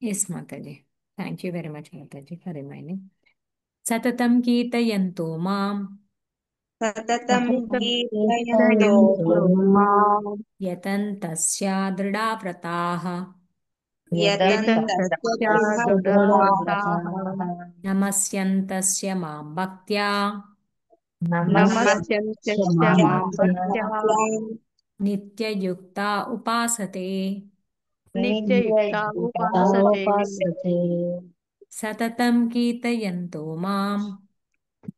Yes, Mataji. Thank you very much, Mataji, for reminding. Satatam Kirtayanto Mam सततं सततं कीर्तयन्तो कीर्तयन्तो माम् माम् Yatantasya Drida Vrataha यतन्तस्य यतन्तस्य दृढव्रताः दृढव्रताः Namasyantasya Mam Bhaktya नमस्यन्त्यस्य मां भक्त्या Nityayukta Upasate. नित्ययुक्ता उपासते उपासते Satatam Kirtayanto Mam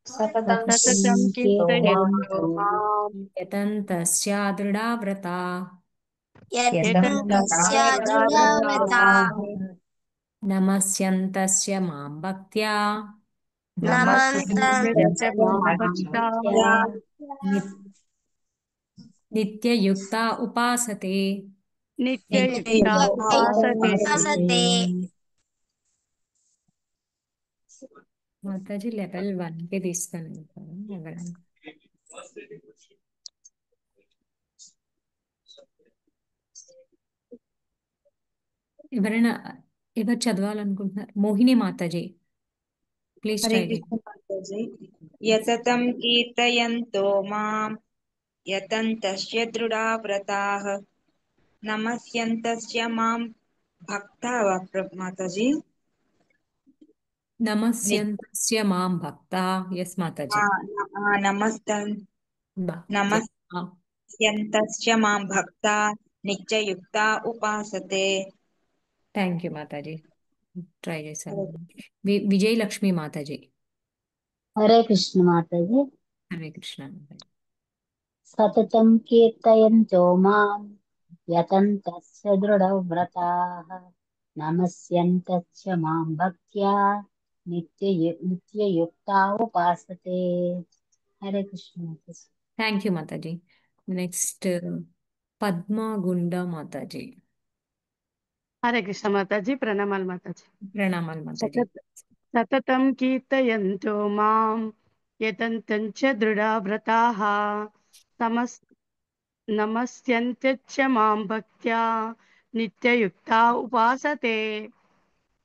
सततं कीर्तयन्तो कीर्तयन्तो माम् Yatantasya Drida Vrata यतन्तस्य यतन्तस्य यतन्तस्य दृढव्रताः दृढव्रताः Namasyantasya Mam Bhaktya नमस्यन्त्यस्य मां भक्त्या Nityayukta Upasate. नित्ययुक्ता नित्ययुक्ता उपासते उपासते మాతాజీ లెవెల్ 1కి తీసుకొని ఎవరైనా ఎవరైనా ఎవరు చదవాలనుకుంటున్నారు? మోహిని మాతాజీ ప్లీజ్ हरे ట్రై చేయండి. कृष्ण माताजी यततं कीर्तयन्तो माम् यतन्तस्य दृढव्रताः नमस्यन्तस्य मां भक्ताः माताजी నమస్యంతస్య మాం భక్త ఎస్ మాతాజీ नमस्तन् భక్త్యా नमस्यन्तस्य मां भक्ता नित्ययुक्ता उपासते థ్యాంక్ యూ మాతాజీ ట్రై చేశాను. విజయలక్ష్మి మాతాజీ हरे कृष्ण माताजी హరే కృష్ణ మాతాజీ. सततं कीर्तयन्तो माम् यतन्तस्य दृढव्रताः नमस्यन्तस्य मां भक्त्या नित्ययुक्ता उपासते Hare Krishna Mataji thank you Mataji. Next Padmagunda Mataji. Hare Krishna Mataji प्रणमाल माताजी ప్రణామాలు మాతాజీ. सततं कीर्तयन्तो मां यतन्तञ्च दृढव्रताः नमस्यन्त्यच्च मां भक्त्या नित्ययुक्ता उपासते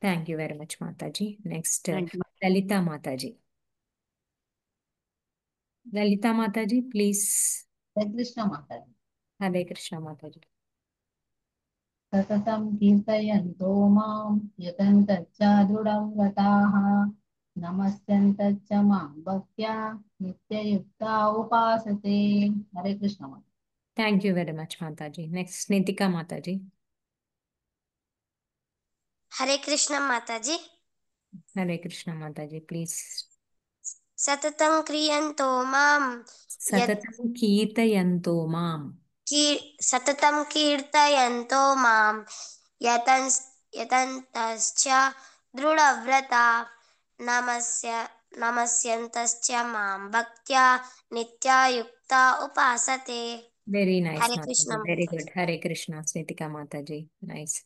thank you very much Mataji. Next Thank you. Lalitha Mataji. Lalitha Mataji please. Hare Krishna माताजी హరే కృష్ణ మాతాజీ. सततं कीर्तयन्तो मां यतन्तच्च दृढव्रताः नमस्यन्तच्च मां भक्त्या नित्ययुक्ता उपासते Hare Krishna Mataji thank you very much Mataji. Next Nitika Mataji. Hare Krishna माताजी హరే కృష్ణ మాతాజీ ప్లీజ్. सततं क्रियन्तो मां यत् సతతం కీర్తయంతో మాం सततं कीर्तयन्तो मां यतन्तश्च दृढव्रता नमस्यन्तश्च मां भक्त्या नित्यायुक्ता उपासते వెరీ నైస్ हरे कृष्ण మాతాజీ. వెరీ माताजी good. Hare Krishna Nitika Mataji nice.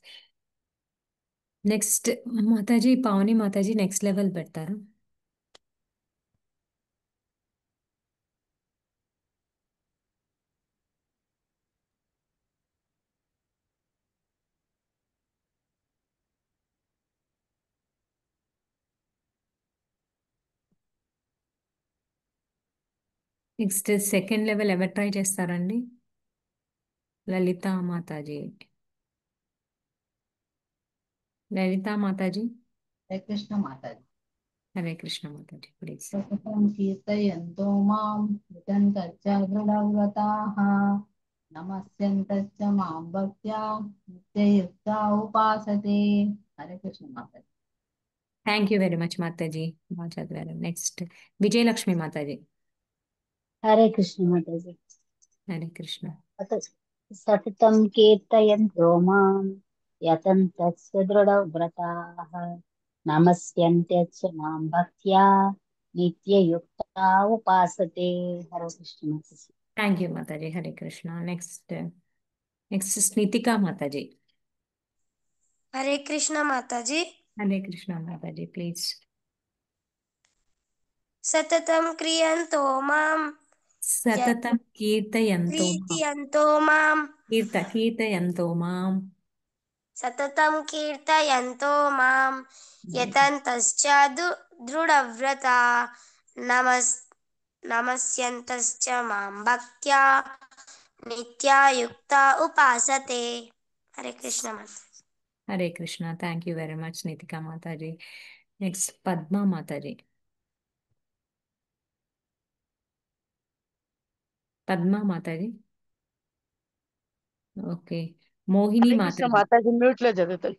Next Mataji Pavani Mataji next level పెడతారు. నెక్స్ట్ సెకండ్ లెవెల్ ఎవరు ట్రై చేస్తారండి? లలితా మాతాజీ. లలితా మాతాజీ. हरे कृष्ण माताजी హరే కృష్ణ మాతాజీ ప్లీజ్. सततं कीर्तयन्तो मां यतन्तच्च दृढव्रताः नमस्यन्तच्च मां भक्त्या नित्ययुक्ता उपासते Hare Krishna Mataji thank you very much Mataji. బాగా చదివారు. నెక్స్ట్ విజయలక్ష్మి మాతాజీ. हरे कृष्ण माताजी హరే కృష్ణ. सततं कीर्तयन्तो मां यतन्तस्य दृढव्रताः नमस्यन्त्यच्च मां भक्त्या नित्ययुक्ता उपासते Hare Krishna Mataji thank you Mataji. Hare Krishna. Next Snitika Mataji. Hare Krishna माताजी హరే కృష్ణ మాతాజీ ప్లీజ్. सततं क्रियन्तो मां సతతం కీర్తయంతో మాం प्रीतयन्तो मां కీర్తయంతో మాం सततं कीर्तयन्तो मां यतन्तश्च दृढव्रता नमस् नमस्यन्तश्च मां भक्त्या नित्या युक्ता उपासते। हरे कृष्ण माता। Hare Krishna. Thank you very much, Nitika Mataji. Next, Padma Mataji. Padma Mataji. Okay. Mohini Hare Krishna Mataji. Mataji mute లో చదువుతాయి.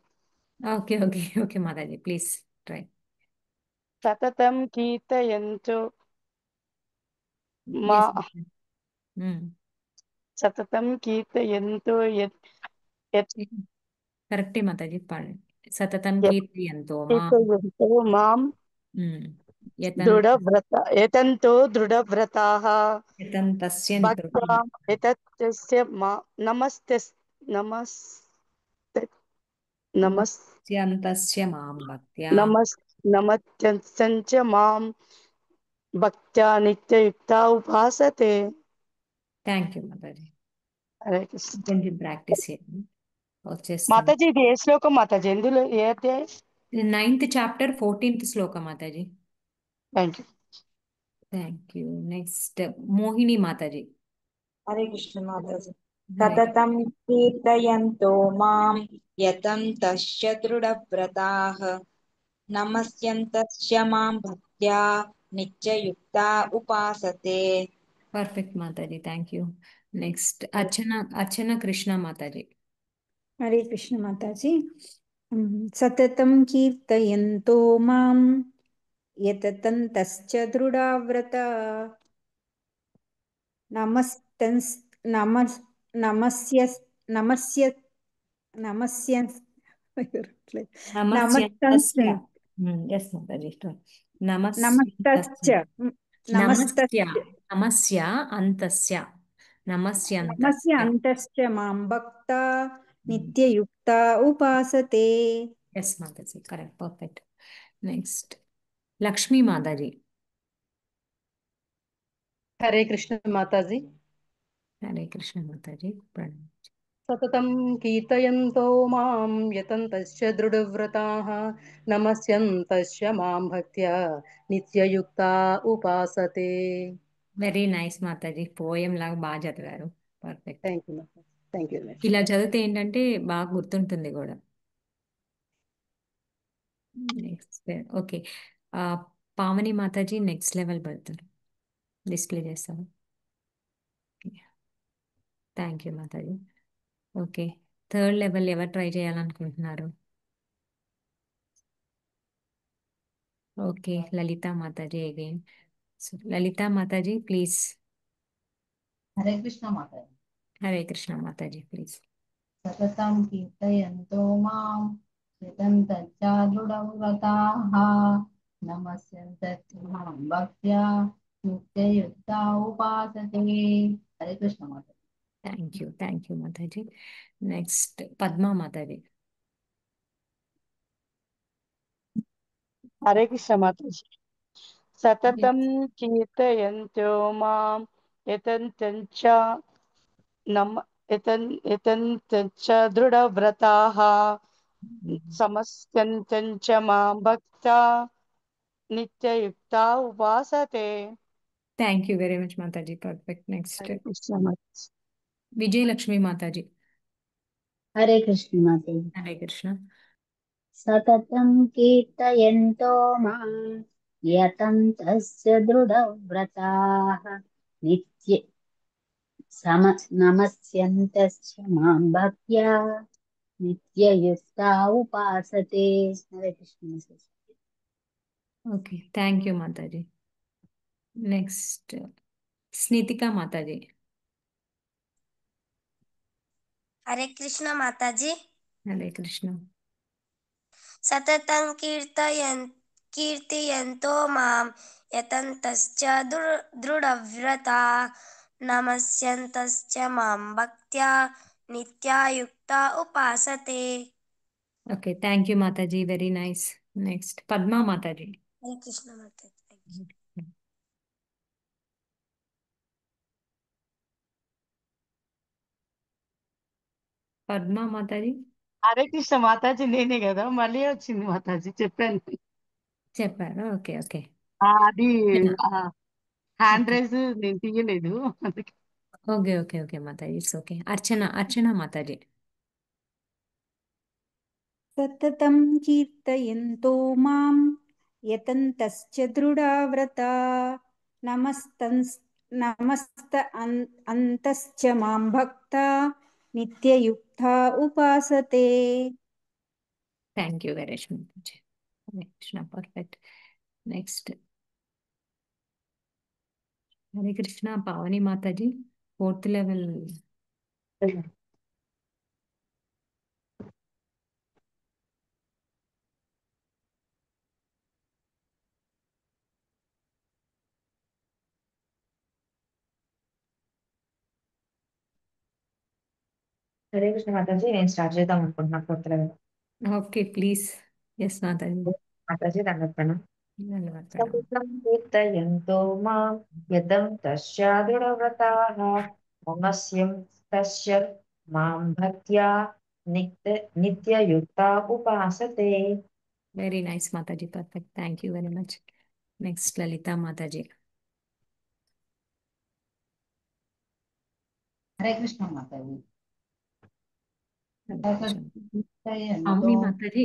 Okay, okay, okay, Mataji. Please try. సతతం కీర్తయంతో మా Yes. Hmm. సతతం కీర్తయంతో యత్ Correct, Mataji. Pardon. Satatam యత్ Kirtiyanto Ma. కీర్తయంతో మాం Hmm. Yatan దృఢవ్రత యతంతో దృఢవ్రతాః Yatan Tasyanto. భక్త్యాం యతస్య మా నమస్తే నమస్ నమస్ Namaskyantasya Mam Bhaktya. నమస్ నమత్యంచ మాం భక్త్యా నిత్యయుక్తా ఉపాసతే. Thank you, Mataji. Hare Krishna. కొంచెం ప్రాక్టీస్ చేయండి వచ్చేస్తుంది. మాతాజీ ఇది ఏ శ్లోకం మాతాజీ ఎందులో ఏ అధ్యాయం? 9th chapter 14th శ్లోక Mataji. Thank you. Thank you. Next Mohini Mataji. Hare Krishna माताजि Hare सततं कीर्तयन्तो मां यतन्तश्च दृढव्रताः नमस्यन्तश्च मां भक्त्या नित्ययुक्ता उपासते। Perfect Mataji. Thank you. Next Archana Krishna Mataji. Hare Krishna Mataji. सततं कीर्तयन्तो मां यततन्तश्च दृढाव्रता नमस्तंस् नमस् नमस्य नमस्य नमस्य नमस्तंश्च నమస్యంతస్య. ఎస్ మాతాజీ. नमस्तश्च నమస్యంతస్య. నమస్య नमस्तश्च నమస్య అంతస్య नमस्य నమస్యంతస్య. अन्तश्च मां भक्ता नित्ययुक्ता उपासते। Yes Mataji. Correct. Perfect. Next Lakshmi Mataji. Hare Krishna Mataji. Hare Krishna Mataji. ప్రణామం. సతతం కీర్తయంతో మాం యతంతశ్చ దృఢవ్రతాః నమస్యంతశ్చ మాం భక్త్యా నిత్యయుక్తా ఉపాసతే. Very nice Mataji. పోయం లాగా బాగా చదివారు. Perfect. Thank you Mataji. Thank you very much. ఇలా చదివితే ఏంటంటే బాగా గుర్తుంటుంది కూడా. Next okay. Pavani Mataji next level పెడతారు. డిస్ప్లే చేస్తారు. Thank you Mataji. Okay. Third level ఎవరు ట్రై చేయాలనుకుంటున్నారు? Okay. Lalitha Mataji again. Lalita Mataji please. Hare Krishna Mataji. Hare Krishna మాతాజీ ప్లీజ్. సతతం కీర్తయంతో మాం యతంతశ్చ దృఢవ్రతాః నమస్యంతశ్చ మాం భక్త్యా నిత్యయుక్తా ఉపాసతే. హరే కృష్ణ మాతాజీ. Thank you Mataji. Next Padma మాతాజీ. హరే కృష్ణ మాతాజీ. సతతం కీర్తయంతో మాం యతంతంచ యతంతంచ దృఢవ్రతాః సమస్యంతంచ మాం భక్త్యా నిత్యయుక్తా ఉపాసతే. థ్యాంక్ యూ వెరీ మచ్ మాతాజీ. పర్ఫెక్ట్. నెక్స్ట్ హరే కృష్ణ మాతాజీ. విజయలక్ష్మి మాతాజీ. हरे कृष्ण माताजि హరే కృష్ణ. सततं कीर्तयन्तो मां यतन्तस्य दृढव्रताः नित्य नमस्यन्तश्च मां भक्त्या नित्ययुक्ता उपासते। हरे कृष्ण माताजि। Okay. Thank you Mataji. Next Snitika మాతాజీ. हरे कृष्ण माताजी। హరే కృష్ణ. सततं कीर्तयन्तो मां यतन्तश्च दृढव्रता नमस्यन्तश्च मां भक्त्या नित्या युक्ता उपासते। ఓకే. థ్యాంక్ యూ మాతాజీ. Very nice. నెక్స్ట్ పద్మా మాతాజీ. हरे कृष्ण माताजी। పద్మా మాతాజీ. హరే కృష్ణ మాతాజీ నేనే కదా మళ్ళీ వచ్చింది మాతాజీ చెప్పాను. చెప్పారు. Okay okay. అది హ్యాండ్ ఓకే రైజ్ నేను తీయలేదు అందుకే. ఓకే ఓకే ఓకే మాతాజీ, ఇట్స్ ఓకే. అర్చన అర్చన మాతాజీ. సతతం కీర్తయంతో మాం యతంతశ్చ దృఢవ్రతా నమస్తన్స్ నమస్త అంతశ్చ మాం భక్తా నిత్యయుక్తా ఉపాసతే. థ్యాంక్ యూ వెరీ మచ్ మాతాజీ. హరే కృష్ణ, పర్ఫెక్ట్. నెక్స్ట్ హరే కృష్ణ పావని మాతాజీ, 4th లెవెల్. హరే కృష్ణ మాతాజీ, నేను స్టార్ట్ చేద్దాం అనుకుంటున్నా కొత్తగా. Okay please. ఎస్ మాతాజీ. మాతాజీ దండప్పను. ధన్యవాదాలు. సతతం కీర్తయంతో మాం యతం తస్య దృఢవ్రతాః నమస్యం తస్య మాం భక్త్యా నిత్యయుక్తా ఉపాసతే. వెరీ నైస్ మాతాజీ, perfect. Thank you very much. Next Lalita మాతాజీ. హరే కృష్ణ మాతాజీ. కీర్తయంతో పావని మాతాజీ,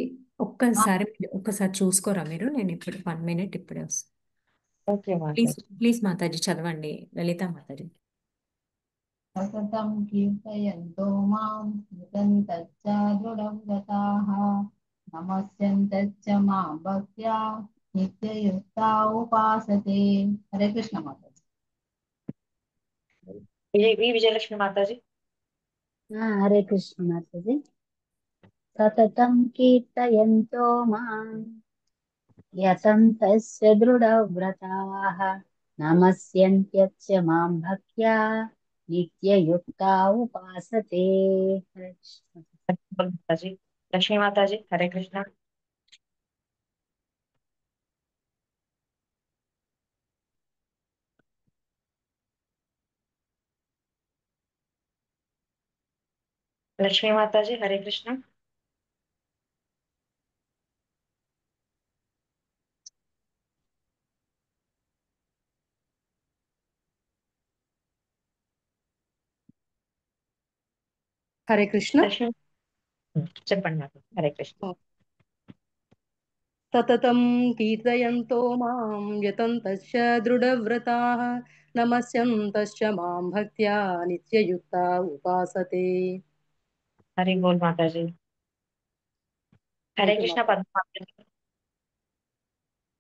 ఒక్కసారి చూసుకోరా మీరు? నేను ఇప్పుడు 1 minute ఇప్పుడే వస్తాను. ఓకే ప్లీజ్ మాతాజీ. ప్లీజ్ మాతాజీ చదవండి లలిత మాతాజీ. సతతం కీర్తయంతో మాం యతంతశ్చ దృఢవ్రతాః నమస్యంతశ్చ మాం భక్త్యా నిత్యయుక్తా ఉపాసతే. హరే కృష్ణ మాతాజీ. విజయలక్ష్మి మాతాజీ. హరే కృష్ణ మాతాజీ. సతతం కీర్తయంతో మాం యతంతస్య దృఢవ్రతాః నమస్యంత్యచ్చ మాం భక్త్యా నిత్యయుక్తా ఉపాసతే. హరే కృష్ణ. మాతాజీ. లక్ష్మీ మాతాజీ. హరే కృష్ణ. లక్ష్మీ మాతాజీ. హరే కృష్ణ. హరే కృష్ణ. లక్ష్మీ చెప్పండి మాతాజీ. హరే కృష్ణ. సతతం కీర్తయంతో మాం యతంతశ్చ దృఢవ్రతాః నమస్యంతశ్చ మాం భక్త్యా నిత్యయుక్తా ఉపాసతే. హరి బోల్ మాతాజీ. హరే థ్యాంక్ యూ కృష్ణ మాతాజీ. పద్మ మాతాజీ.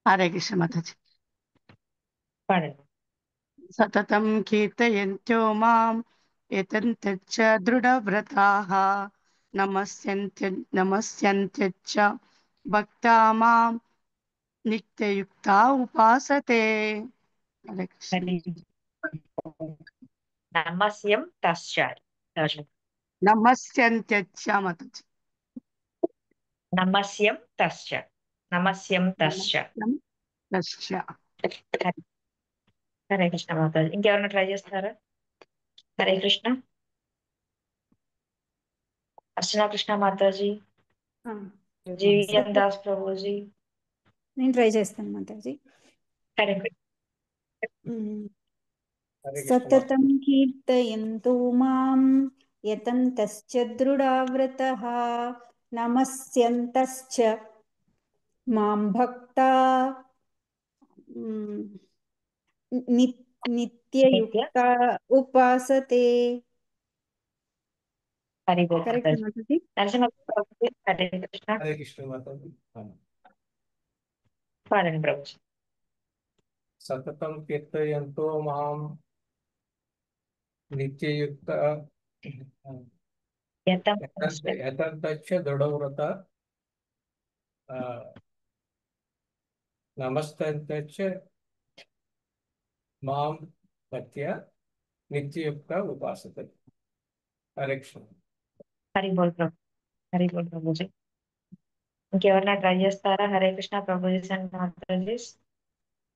హరే కృష్ణ మాతాజీ. పాడండి. సతతం కీర్తయంతో మాం యతంతశ్చ దృఢవ్రతాః నమస్యంత్యచ్చ భక్తా మాం నిత్యయుక్తా ఉపాసతే. హరే కృష్ణ. హరి నమస్యం తస్యాత్. నమస్యంత్యచ్చ మాతాజీ. నమస్యం తస్య. నమస్యం తస్య. నమస్యం తస్య. హరే కృష్ణ మాతాజీ. ఇంకెవరైనా ట్రై చేస్తారా? హరే కృష్ణ. అర్చనా కృష్ణ మాతాజీ. జీవిఎన్ దాస్ ప్రభుజీ. నేను ట్రై చేస్తాను మాతాజీ. హరే కృష్ణ. సతతం కీర్తయంతో మాం యతంతశ్చ దృఢవ్రతః నమస్యంతశ్చ మాం భక్తా నిత్యయుక్తా ఉపాసతే. హరి బోల్ కరెక్ట్ మాతాజీ. మాతాజీ? నరసింహ ప్రభుజీ. హరే కృష్ణ. హరే కృష్ణ మాతాజీ. పాడండి ప్రభుజీ. సతతం కీర్తయంతో మాం నిత్యయుక్త యతంతశ్చ దృఢవ్రత నమస్తంతశ్చ మాం భక్త్యా నిత్యయుక్త ఉపాసతే. హరే కృష్ణ. హరి బోల్ ప్రభు. హరి బోల్ ప్రభుజీ. ఇంకెవరైనా ట్రై చేస్తారా? హరే కృష్ణ ప్రభుజీ అండ్ మాతాజీ.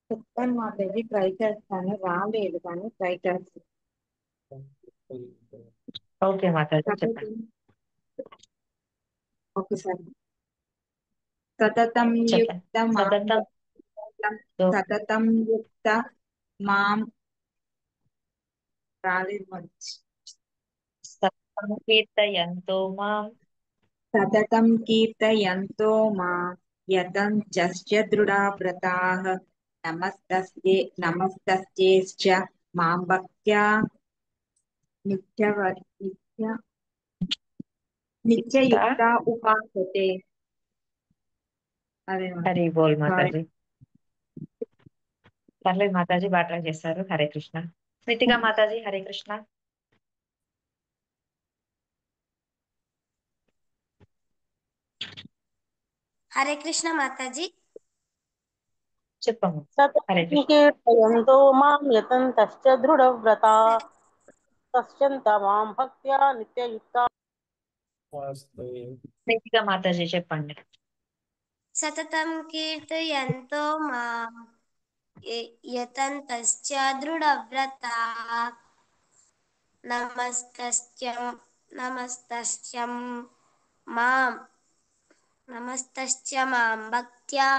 చెప్పండి మాతాజీ, ట్రై చేస్తాను. రాలేదు కానీ ట్రై చేస్తాను. ఓకే మాతాజీ చెప్పండి. ఒకసారి సతతం చెప్పండి. యుక్త మాం సతతం సతతం యుక్త మాం రాలేదు మంచి సతతం కీర్తయంతో మాం సతతం కీర్తయంతో మాం యతంత్య దృఢా వ్రతాః నమస్తస్యేశ్చ మాం భక్త్యా నిత్య నిత్యయుక్త ఉపాసతే. అదే హరి బోల్ సారీ. మాతాజీ. పర్లేదు మాతాజీ, బాగా ట్రై చేస్తారు. హరే కృష్ణ. స్మితిగా మాతాజీ, హరే కృష్ణ. హరే కృష్ణ మాతాజీ. చెప్పమ్మా. హరే సతతం కృష్ణ. కీర్తయంతో మాం యతంతశ్చ దృఢవ్రతా తస్యంత మాం భక్త్యా నిత్యయుక్తా. స్మితిగా మాతాజీ చెప్పండి. సతతం కీర్తయంతో మాం యతంతశ్చ దృఢవ్రతాః నమస్తశ్చ మాం భక్త్యా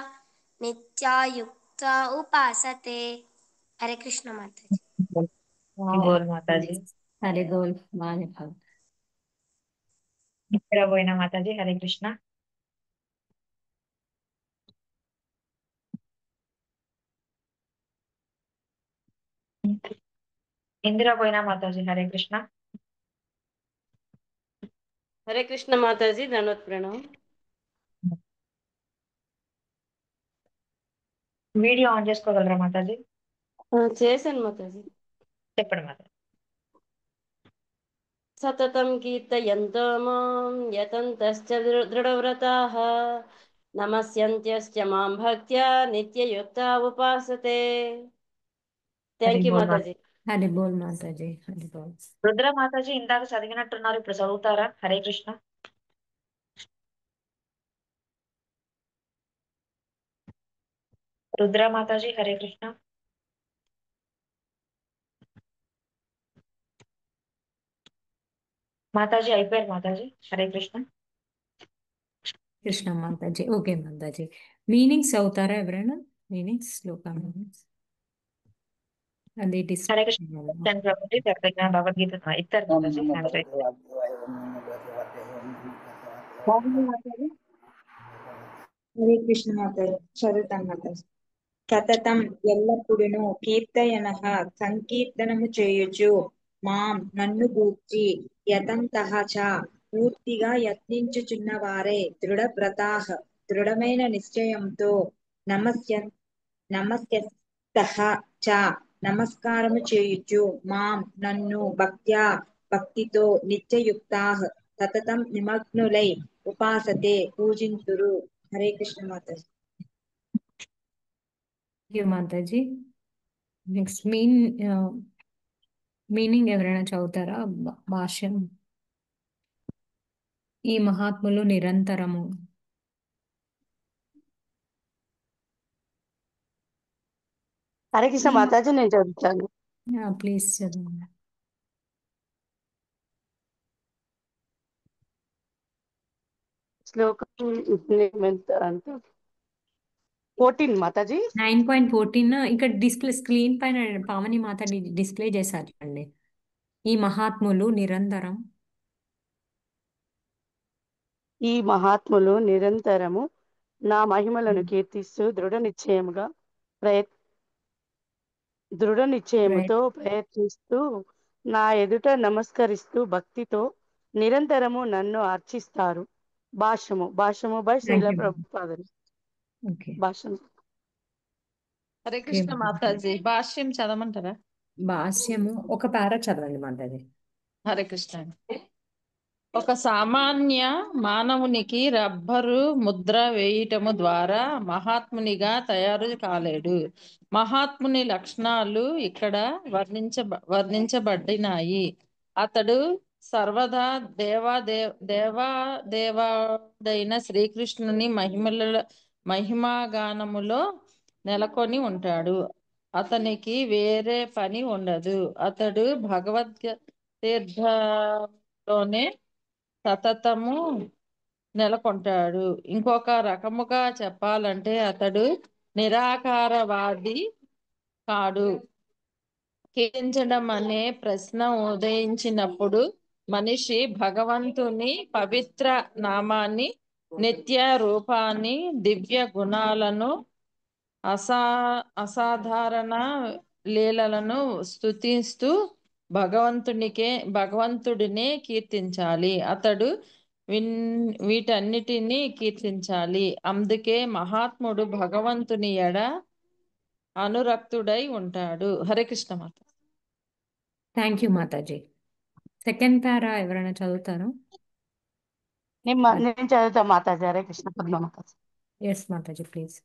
నిత్యాయుక్త ఉపాసతే. హరే కృష్ణ మాతాజీ. హరి బోల్ మాతాజీ. హరి బోల్. బాగా చెప్పారు. ఇక్కడ పోయిన మాతాజీ, హరే కృష్ణ. ఇందిరా పోయిన మాతాజీ, హరే కృష్ణ. హరే కృష్ణ మాతాజీ, ధన్వత్ ప్రణామ్. వీడియో ఆన్ చేసుకోగలరా మాతాజీ? చేశాను మాతాజీ. చెప్పండి మాతాజీ. సతతం కీర్తయంతో మాం యతంతశ్చ దృఢవ్రతాః నమస్యంత్యశ్చ మాం భక్త్యా నిత్యయుక్తా ఉపాసతే. థ్యాంక్ యూ హరి బోల్ మాతాజీ. హరి బోల్ మాతాజీ. హరి బోల్. రుద్ర మాతాజీ ఇందాక చదివినట్టున్నారు, ఇప్పుడు చదువుతారా? హరే కృష్ణ. రుద్ర మాతాజీ, హరే కృష్ణ. మాతాజీ అయిపోయారు మాతాజీ, హరే కృష్ణ. కృష్ణ మాతాజీ. ఓకే మాతాజీ. మీనింగ్స్ అవుతారా ఎవరైనా? మీనింగ్స్ శ్లోక మీనింగ్స్ అది హరే కృష్ణ ప్రభుజీ ప్రజ్ఞా భగవద్గీత ఇస్తారు మాతాజీ. మాతాజీ హరే కృష్ణ మాతాజీ. చదువుతాను మాతాజీ. సతతం ఎల్లప్పుడును కీర్తయనః సంకీర్తనము చేయుచు మాం నన్ను గూర్చి యతంతః చ పూర్తిగా యత్నించుచున్నవారే దృఢవ్రతాః దృఢమైన నిశ్చయంతో నమస్యస్తః చ నమస్కారము చేయుచు మాం నన్ను భక్తితో నిత్యయుక్తాః సతతం నిమగ్నులై ఉపాసతే పూజింతురు. హరే కృష్ణ మాతాజీ. మాతాజీ. నెక్స్ట్ మీనింగ్ ఎవరైనా చదువుతారా? భాష్యం. ఈ మహాత్ములు నిరంతరము హరే కృష్ణ మాతాజీ, నేను చదువుతాను. ప్లీజ్ చదవండి. శ్లోకం అంటే 14 మాతాజీ. 9.14 ఇక్కడ డిస్ప్లే స్క్రీన్ పైన పావని మాత డిస్ప్లే చేశారు చూడండి. ఈ మహాత్ములు నిరంతరం నా మహిమలను కీర్తిస్తూ దృఢ నిశ్చయముతో ప్రయత్నిస్తూ నా ఎదుట నమస్కరిస్తూ భక్తితో నిరంతరము నన్ను అర్చిస్తారు. భాష్యము బై శ్రీల ప్రభుపాదులు. భాష్యం. హరే కృష్ణ మాతాజీ. భాష్యం చదవమంటారా? భాష్యము ఒక పారా చదవండి మాతాజీ. హరే కృష్ణ. ఒక సామాన్య మానవునికి రబ్బరు ముద్ర వేయటము ద్వారా మహాత్మునిగా తయారు కాలేడు. మహాత్ముని లక్షణాలు ఇక్కడ వర్ణించబడినాయి. అతడు సర్వదా దేవాదేవుడైన శ్రీకృష్ణుని మహిమాగానములో నెలకొని ఉంటాడు. అతనికి వేరే పని ఉండదు. అతడు భగవద్ తీర్థంలోనే సతతము నెలకొంటాడు. ఇంకొక రకముగా చెప్పాలంటే అతడు నిరాకారవాది కాడు. కీర్తించడం అనే ప్రశ్న ఉదయించినప్పుడు మనిషి భగవంతుని పవిత్ర నామాన్ని, నిత్య రూపాన్ని, దివ్య గుణాలను, అసాధారణ లీలలను స్తుతిస్తూ భగవంతుడినే కీర్తించాలి. అతడు వీటన్నిటినీ కీర్తించాలి. అందుకే మహాత్ముడు భగవంతుని ఎడ అనురక్తుడై ఉంటాడు. హరే కృష్ణ మాత. థ్యాంక్ యూ మాతాజీ. సెకండ్ పారా ఎవరైనా చదువుతారు? నేను చదువుతా మాతాజీ. హరే కృష్ణ. పద్మ మాతాజీ. ఎస్ మాతాజీ ప్లీజ్.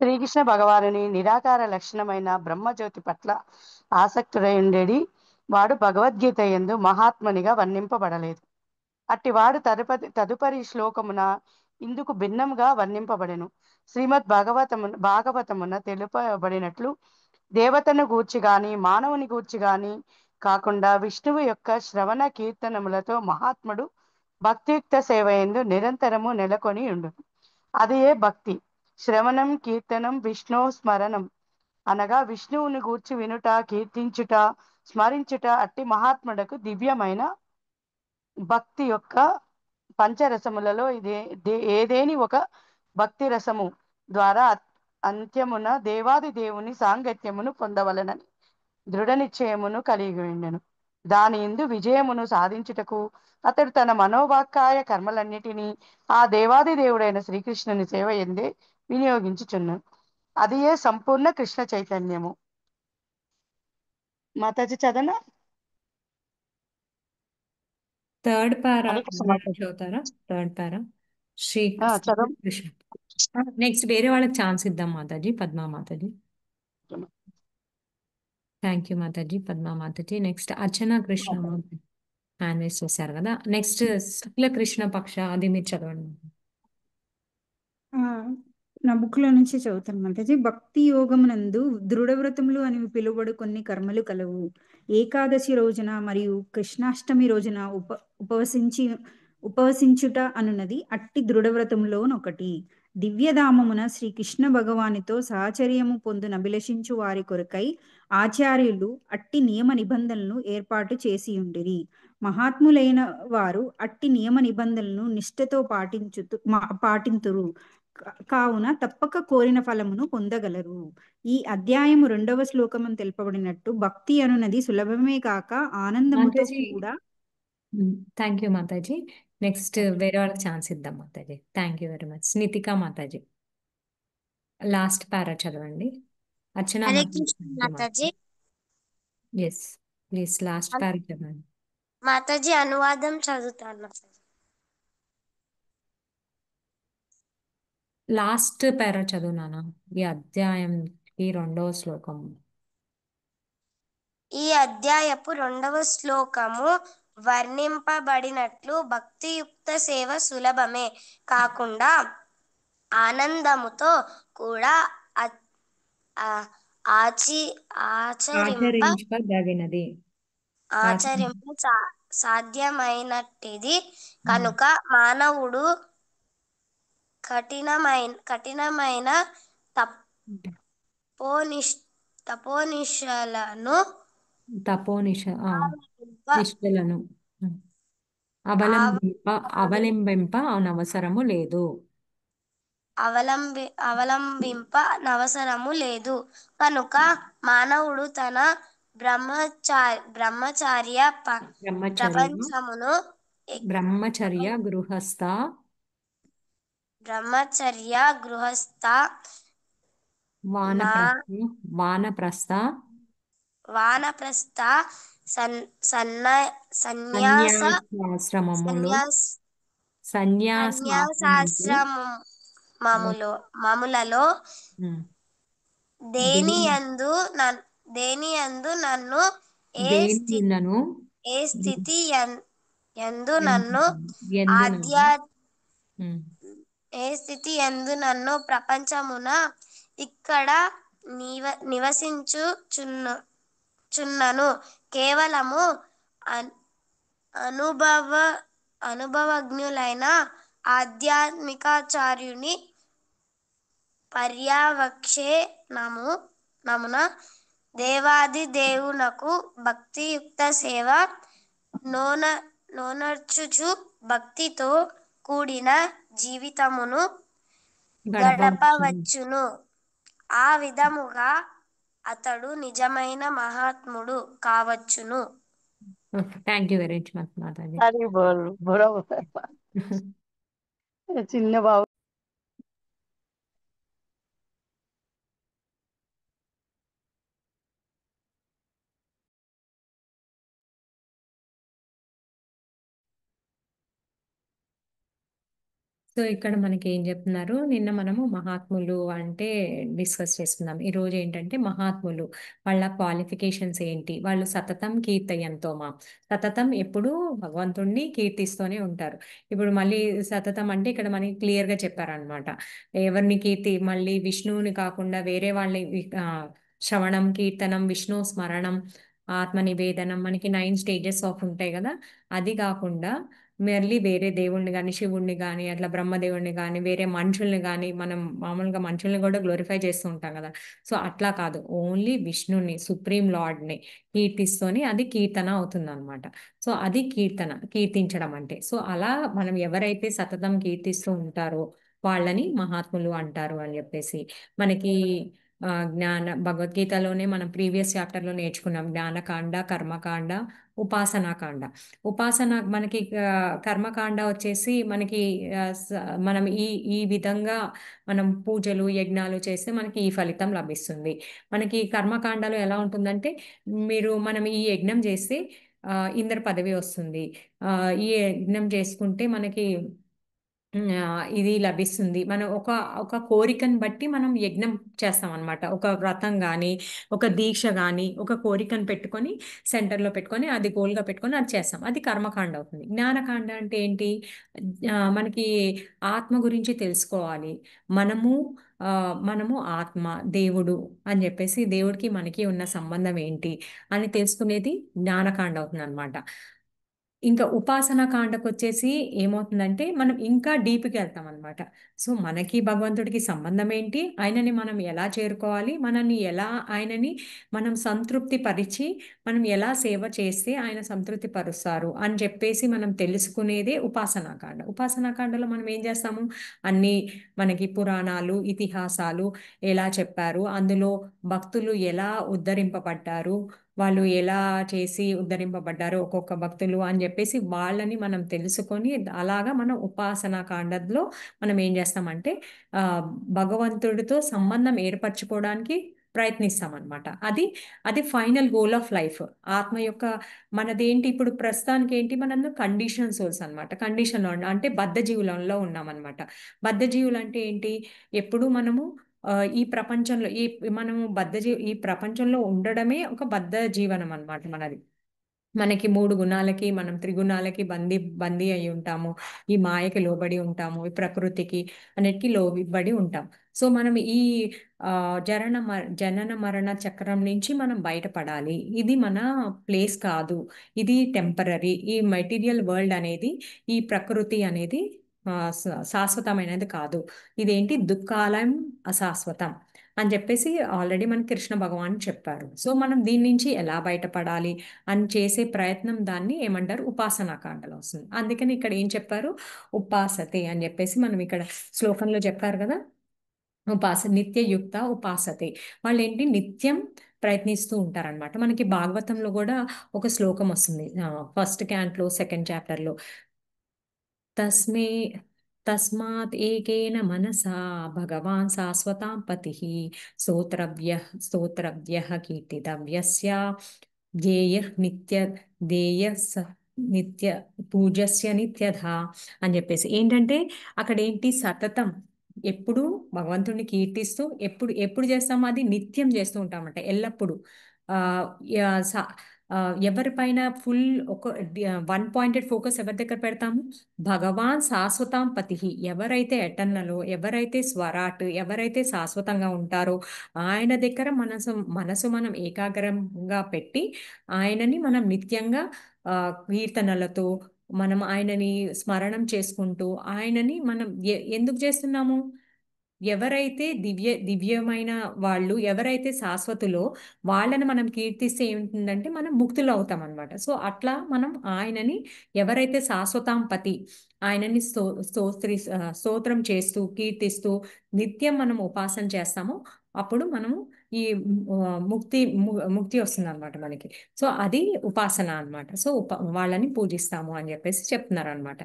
శ్రీకృష్ణ భగవానుని నిరాకార లక్షణమైన బ్రహ్మజ్యోతి పట్ల ఆసక్తుడై ఉండేది వాడు భగవద్గీత యందు మహాత్మునిగా వర్ణింపబడలేదు. అట్టివాడు తదుపరి శ్లోకమున ఇందుకు భిన్నంగా వర్ణింపబడెను. శ్రీమద్ భాగవతమున తెలుపబడినట్లు దేవతను గూర్చి గాని మానవుని గూర్చి గాని కాకుండా విష్ణువు యొక్క శ్రవణ కీర్తనములతో మహాత్ముడు భక్తియుక్త సేవ యందు నిరంతరము నెలకొని ఉండు. అదే భక్తి. శ్రవణం, కీర్తనం, విష్ణు స్మరణం అనగా విష్ణువుని గూర్చి వినుట, కీర్తించుట, స్మరించుట. అట్టి మహాత్ముడకు దివ్యమైన భక్తి యొక్క పంచరసములలో ఏదేని ఒక భక్తి రసము ద్వారా అంత్యమున దేవాది దేవుని సాంగత్యమును పొందవలనని దృఢ నిశ్చయమును కలిగి ఉండెను. దాని యందు విజయమును సాధించుటకు అతడు తన మనోవాక్కాయ కర్మలన్నిటినీ ఆ దేవాది దేవుడైన శ్రీకృష్ణుని సేవ ఎందే వినియోగించుచున్నాను. అది ఏ సంపూర్ణ కృష్ణ చైతన్యము. మాతాజీ చదవనా? థర్డ్ పారా హరే కృష్ణ ఎవరైనా మాతాజీ. చదువుతారా? థర్డ్ పారా శ్రీ చదవ. కృష్ణ. నెక్స్ట్ వేరే వాళ్ళకి ఛాన్స్ ఇద్దాం Mataji. Padma Mataji. Thank you Mataji. Padma Mataji. Next Archana Krishna hand raise చేశారు కదా. నెక్స్ట్ శుక్ల కృష్ణ పక్ష, అది మీరు చదవండి. నా బుక్లో నుంచి చదువుతాను మాతాజీ. భక్తి యోగమునందు దృఢవ్రతములు అని పిలువబడు కొన్ని కర్మలు కలవు. ఏకాదశి రోజున మరియు కృష్ణాష్టమి రోజున ఉపవసించుట అనున్నది అట్టి దృఢవ్రతములోనొకటి. దివ్యధామమున శ్రీ కృష్ణ భగవానితో సహచర్యము పొందునభిలషించు వారి కొరకై ఆచార్యులు అట్టి నియమ నిబంధనలను ఏర్పాటు చేసి ఉండిరి. మహాత్ములైన వారు అట్టి నియమ నిబంధనలను నిష్ఠతో పాటింతురు కావున తప్పక కోరిన ఫలమును పొందగలరు. ఈ అధ్యాయము 2వ శ్లోకము తెలుపబడినట్టు భక్తి అనున్నది సులభమే కాక ఆనందముతో మాతాజీ కూడా. Thank you Mataji. నెక్స్ట్ వేరే వాళ్ళకి ఛాన్స్ ఇద్దాం మాతాజీ. Thank you very much. Nitika మాతాజీ లాస్ట్ పారా చదవండి. అర్చన హరే మాతాజీ. కృష్ణ మాతాజీ. ఎస్ ప్లీజ్ లాస్ట్ పారా చదవండి. మాతాజీ అనువాదం చదువుతాను మాతాజీ. లాస్ట్ పారా చదువునానా ఈ అధ్యాయంకి 2వ శ్లోకం. ఈ అధ్యాయపు 2వ శ్లోకము వర్ణింపబడినట్లు భక్తియుక్త సేవ సులభమే కాకుండా ఆనందముతో కూడా ఆచరింపదగినది. సాధ్యమైనట్టిది కనుక మానవుడు కఠినమైన తపోనిష్టలను అవలంబింపనవసరము లేదు. కనుక మానవుడు తన బ్రహ్మచర్య ప్రపంచమును బ్రహ్మచర్య గృహస్థ వానప్రస్థ సన్యాసాశ్రమములలో దేనియందు నన్ను ఏ స్థితి యందు నన్ను ప్రపంచమున ఇక్కడ నివసించుచున్నను కేవలము అనుభవజ్ఞులైన ఆధ్యాత్మికాచార్యుని పర్యవేక్షణమున దేవాది దేవునకు భక్తియుక్త సేవ నోనర్చుచు భక్తితో కూడిన జీవితమును గడపవచ్చును. ఆ విధముగా అతడు నిజమైన మహాత్ముడు కావచ్చును. థ్యాంక్ యూ వెరీ మచ్ మాతాజీ. హరి బోల్ బరోబర్. చిన్న బాబు సో ఇక్కడ మనకి ఏం చెప్తున్నారు, నిన్న మనము మహాత్ములు అంటే డిస్కస్ చేసుకున్నాం. ఈ రోజు ఏంటంటే మహాత్ములు వాళ్ళ క్వాలిఫికేషన్స్ ఏంటి, వాళ్ళు సతతం కీర్తయంతో సతతం ఎప్పుడు భగవంతుణ్ణి కీర్తిస్తూనే ఉంటారు. ఇప్పుడు మళ్ళీ సతతం అంటే ఇక్కడ మనకి క్లియర్గా చెప్పారనమాట. ఎవరిని మళ్ళీ విష్ణువుని కాకుండా వేరే వాళ్ళని శ్రవణం, కీర్తనం, విష్ణు స్మరణం, ఆత్మ నివేదనం, మనకి 9 స్టేజెస్ ఆఫ్ ఉంటాయి కదా. అది కాకుండా మళ్ళీ వేరే దేవుణ్ణి కానీ, శివుణ్ణి కానీ, అట్లా బ్రహ్మదేవుణ్ణి కానీ, వేరే మనుషుల్ని కానీ, మనం మామూలుగా మనుషుల్ని కూడా గ్లోరిఫై చేస్తూ ఉంటాం కదా. సో అట్లా కాదు, ఓన్లీ విష్ణుని, సుప్రీం లార్డ్ని కీర్తిస్తూనే అది కీర్తన అవుతుంది అనమాట. సో అది కీర్తించడం అంటే. సో అలా మనం ఎవరైతే సతతం కీర్తిస్తూ ఉంటారో వాళ్ళని మహాత్ములు అంటారు అని చెప్పేసి మనకి భగవద్గీతలోనే మనం ప్రీవియస్ చాప్టర్లో నేర్చుకున్నాం. జ్ఞానకాండ, కర్మకాండ, ఉపాసనాకాండ. మనకి కర్మకాండ వచ్చేసి మనకి మనం ఈ విధంగా మనం పూజలు యజ్ఞాలు చేస్తే మనకి ఈ ఫలితం లభిస్తుంది. మనకి కర్మకాండలో ఎలా ఉంటుందంటే, మనం ఈ యజ్ఞం చేస్తే ఇంద్ర పదవి వస్తుంది, ఈ యజ్ఞం చేసుకుంటే మనకి ఇది లభిస్తుంది. మనం ఒక కోరికను బట్టి మనం యజ్ఞం చేస్తాం అనమాట. ఒక వ్రతం కానీ, ఒక దీక్ష కానీ, ఒక కోరికను పెట్టుకొని సెంటర్లో పెట్టుకొని అది గోల్గా పెట్టుకొని అది చేస్తాం. అది కర్మకాండ అవుతుంది. జ్ఞానకాండ అంటే ఏంటి, మనకి ఆత్మ గురించి తెలుసుకోవాలి. మనము ఆత్మ, దేవుడు అని చెప్పేసి దేవుడికి మనకి ఉన్న సంబంధం ఏంటి అని తెలుసుకునేది జ్ఞానకాండ అవుతుంది అనమాట. ఇంకా ఉపాసన కాండకు వచ్చేసి ఏమవుతుందంటే మనం ఇంకా డీప్కి వెళ్తాం అనమాట. సో మనకి భగవంతుడికి సంబంధం ఏంటి, ఆయనని మనం ఎలా చేరుకోవాలి, ఆయనని మనం సంతృప్తి పరిచి మనం ఎలా సేవ చేస్తే ఆయన సంతృప్తి పరుస్తారు అని చెప్పేసి మనం తెలుసుకునేదే ఉపాసనాకాండ. ఉపాసనాకాండలో మనం ఏం చేస్తాము, అన్ని మనకి పురాణాలు, ఇతిహాసాలు ఎలా చెప్పారు, అందులో భక్తులు ఎలా ఉద్ధరింపబడ్డారు, వాళ్ళు ఎలా చేసి ఉద్ధరింపబడ్డారు ఒక్కొక్క భక్తులు అని చెప్పేసి వాళ్ళని మనం తెలుసుకొని, అలాగా మనం ఉపాసనా కాండలో మనం ఏం చేస్తామంటే భగవంతుడితో సంబంధం ఏర్పరచుకోవడానికి ప్రయత్నిస్తాం అనమాట. అది ఫైనల్ గోల్ ఆఫ్ లైఫ్. ఆత్మ యొక్క మనదేంటి ఇప్పుడు ప్రస్తుతానికి ఏంటి, మనందరూ కండిషన్ సోల్స్ అనమాట. కండిషన్లో అంటే బద్ధ జీవులంలో ఉన్నామన్నమాట. బద్ధ జీవులు అంటే ఏంటి, ఎప్పుడు మనము ఈ ప్రపంచంలో మనము ఈ ప్రపంచంలో ఉండడమే ఒక బద్ధ జీవనం అన్నమాట మనది. మనకి 3 గుణాలకి, మనం త్రిగుణాలకి బందీ అయి ఉంటాము. ఈ మాయకి లోబడి ఉంటాము, ఈ ప్రకృతికి అన్నిటికీ లోబడి ఉంటాం. సో మనం ఈ జనన మరణ చక్రం నుంచి మనం బయటపడాలి. ఇది మన ప్లేస్ కాదు, ఇది టెంపరరీ. ఈ మెటీరియల్ వరల్డ్ అనేది, ఈ ప్రకృతి అనేది శాశ్వతమైనది కాదు. ఇదేంటి, దుఃఖాలయం అశాశ్వతం అని చెప్పేసి ఆల్రెడీ మనకి కృష్ణ భగవాన్ చెప్పారు. సో మనం దీని నుంచి ఎలా బయటపడాలి అని చేసే ప్రయత్నం దాన్ని ఏమంటారు, ఉపాసనా కాండలో వస్తుంది. అందుకని ఇక్కడ ఏం చెప్పారు, ఉపాసతే అని చెప్పేసి మనం ఇక్కడ శ్లోకంలో చెప్పారు కదా. నిత్యయుక్త ఉపాసతే, వాళ్ళు ఏంటి నిత్యం ప్రయత్నిస్తూ ఉంటారనమాట. మనకి భాగవతంలో కూడా ఒక శ్లోకం వస్తుంది, ఫస్ట్ క్యాంట్లో, సెకండ్ చాప్టర్లో. తస్మాత్ ఏకేన మనసా భగవాన్ శాశ్వతాం పతిః స్తోత్రవ్యః కీర్తితవ్యస్య నిత్య పూజస్య నిత్యధా అని చెప్పేసి. ఏంటంటే అక్కడ ఏంటి, సతతం ఎప్పుడు భగవంతుడిని కీర్తిస్తూ ఎప్పుడు చేస్తామో అది నిత్యం చేస్తూ ఉంటామంట, ఎల్లప్పుడూ. ఎవరిపైన ఫుల్ ఒక 1 పాయింటెడ్ ఫోకస్ ఎవరి దగ్గర పెడతాము, భగవాన్ శాశ్వతాం పతిః, ఎవరైతే ఎటర్నలో, ఎవరైతే స్వరాట్, ఎవరైతే శాశ్వతంగా ఉంటారో ఆయన దగ్గర మనసు మనం ఏకాగ్రంగా పెట్టి ఆయనని మనం నిత్యంగా కీర్తనలతో, మనం ఆయనని స్మరణం చేసుకుంటూ ఆయనని మనం ఎందుకు చేస్తున్నాము? ఎవరైతే దివ్యమైన వాళ్ళు, ఎవరైతే శాశ్వతులో వాళ్ళని మనం కీర్తిస్తే ఏముంటుందంటే మనం ముక్తులు అవుతాం అనమాట. సో అట్లా మనం ఆయనని, ఎవరైతే శాశ్వతాంపతి ఆయనని స్తోత్రం చేస్తూ కీర్తిస్తూ నిత్యం మనం ఉపాసన చేస్తామో అప్పుడు మనము ఈ ముక్తి వస్తుంది అనమాట మనకి. సో అది ఉపాసన అనమాట. సో వాళ్ళని పూజిస్తాము అని చెప్పేసి చెప్తున్నారు అనమాట.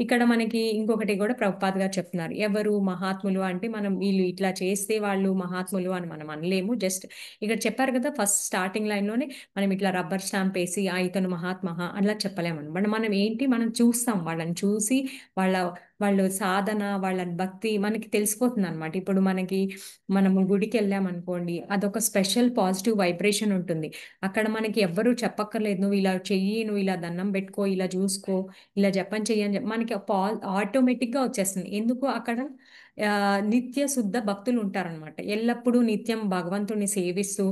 ఇక్కడ మనకి ఇంకొకటి కూడా ప్రభుపాద్ గారు చెప్తున్నారు. ఎవరు మహాత్ములు అంటే మనం వీళ్ళు ఇట్లా చేస్తే వాళ్ళు మహాత్ములు అని మనం అనలేము. జస్ట్ ఇక్కడ చెప్పారు కదా ఫస్ట్ స్టార్టింగ్ లైన్ లోనే మనం ఇట్లా రబ్బర్ స్టాంప్ వేసి ఇతను మహాత్మహ అట్లా చెప్పలేము అనమాట. మనం ఏంటి, మనం చూస్తాం, వాళ్ళని చూసి వాళ్ళు సాధన, వాళ్ళ భక్తి మనకి తెలిసిపోతుంది అనమాట. ఇప్పుడు మనము గుడికి వెళ్ళామనుకోండి, అదొక స్పెషల్ పాజిటివ్ వైబ్రేషన్ ఉంటుంది. అక్కడ మనకి ఎవ్వరూ చెప్పక్కర్లేదు, నువ్వు ఇలా చెయ్యి, నువ్వు ఇలా దండం పెట్టుకో, ఇలా చూసుకో, ఇలా జపం చెయ్యి అని మనకి ఆటోమేటిక్గా వచ్చేస్తుంది. ఎందుకు? అక్కడ నిత్య శుద్ధ భక్తులు ఉంటారనమాట. ఎల్లప్పుడూ నిత్యం భగవంతుని సేవిస్తూ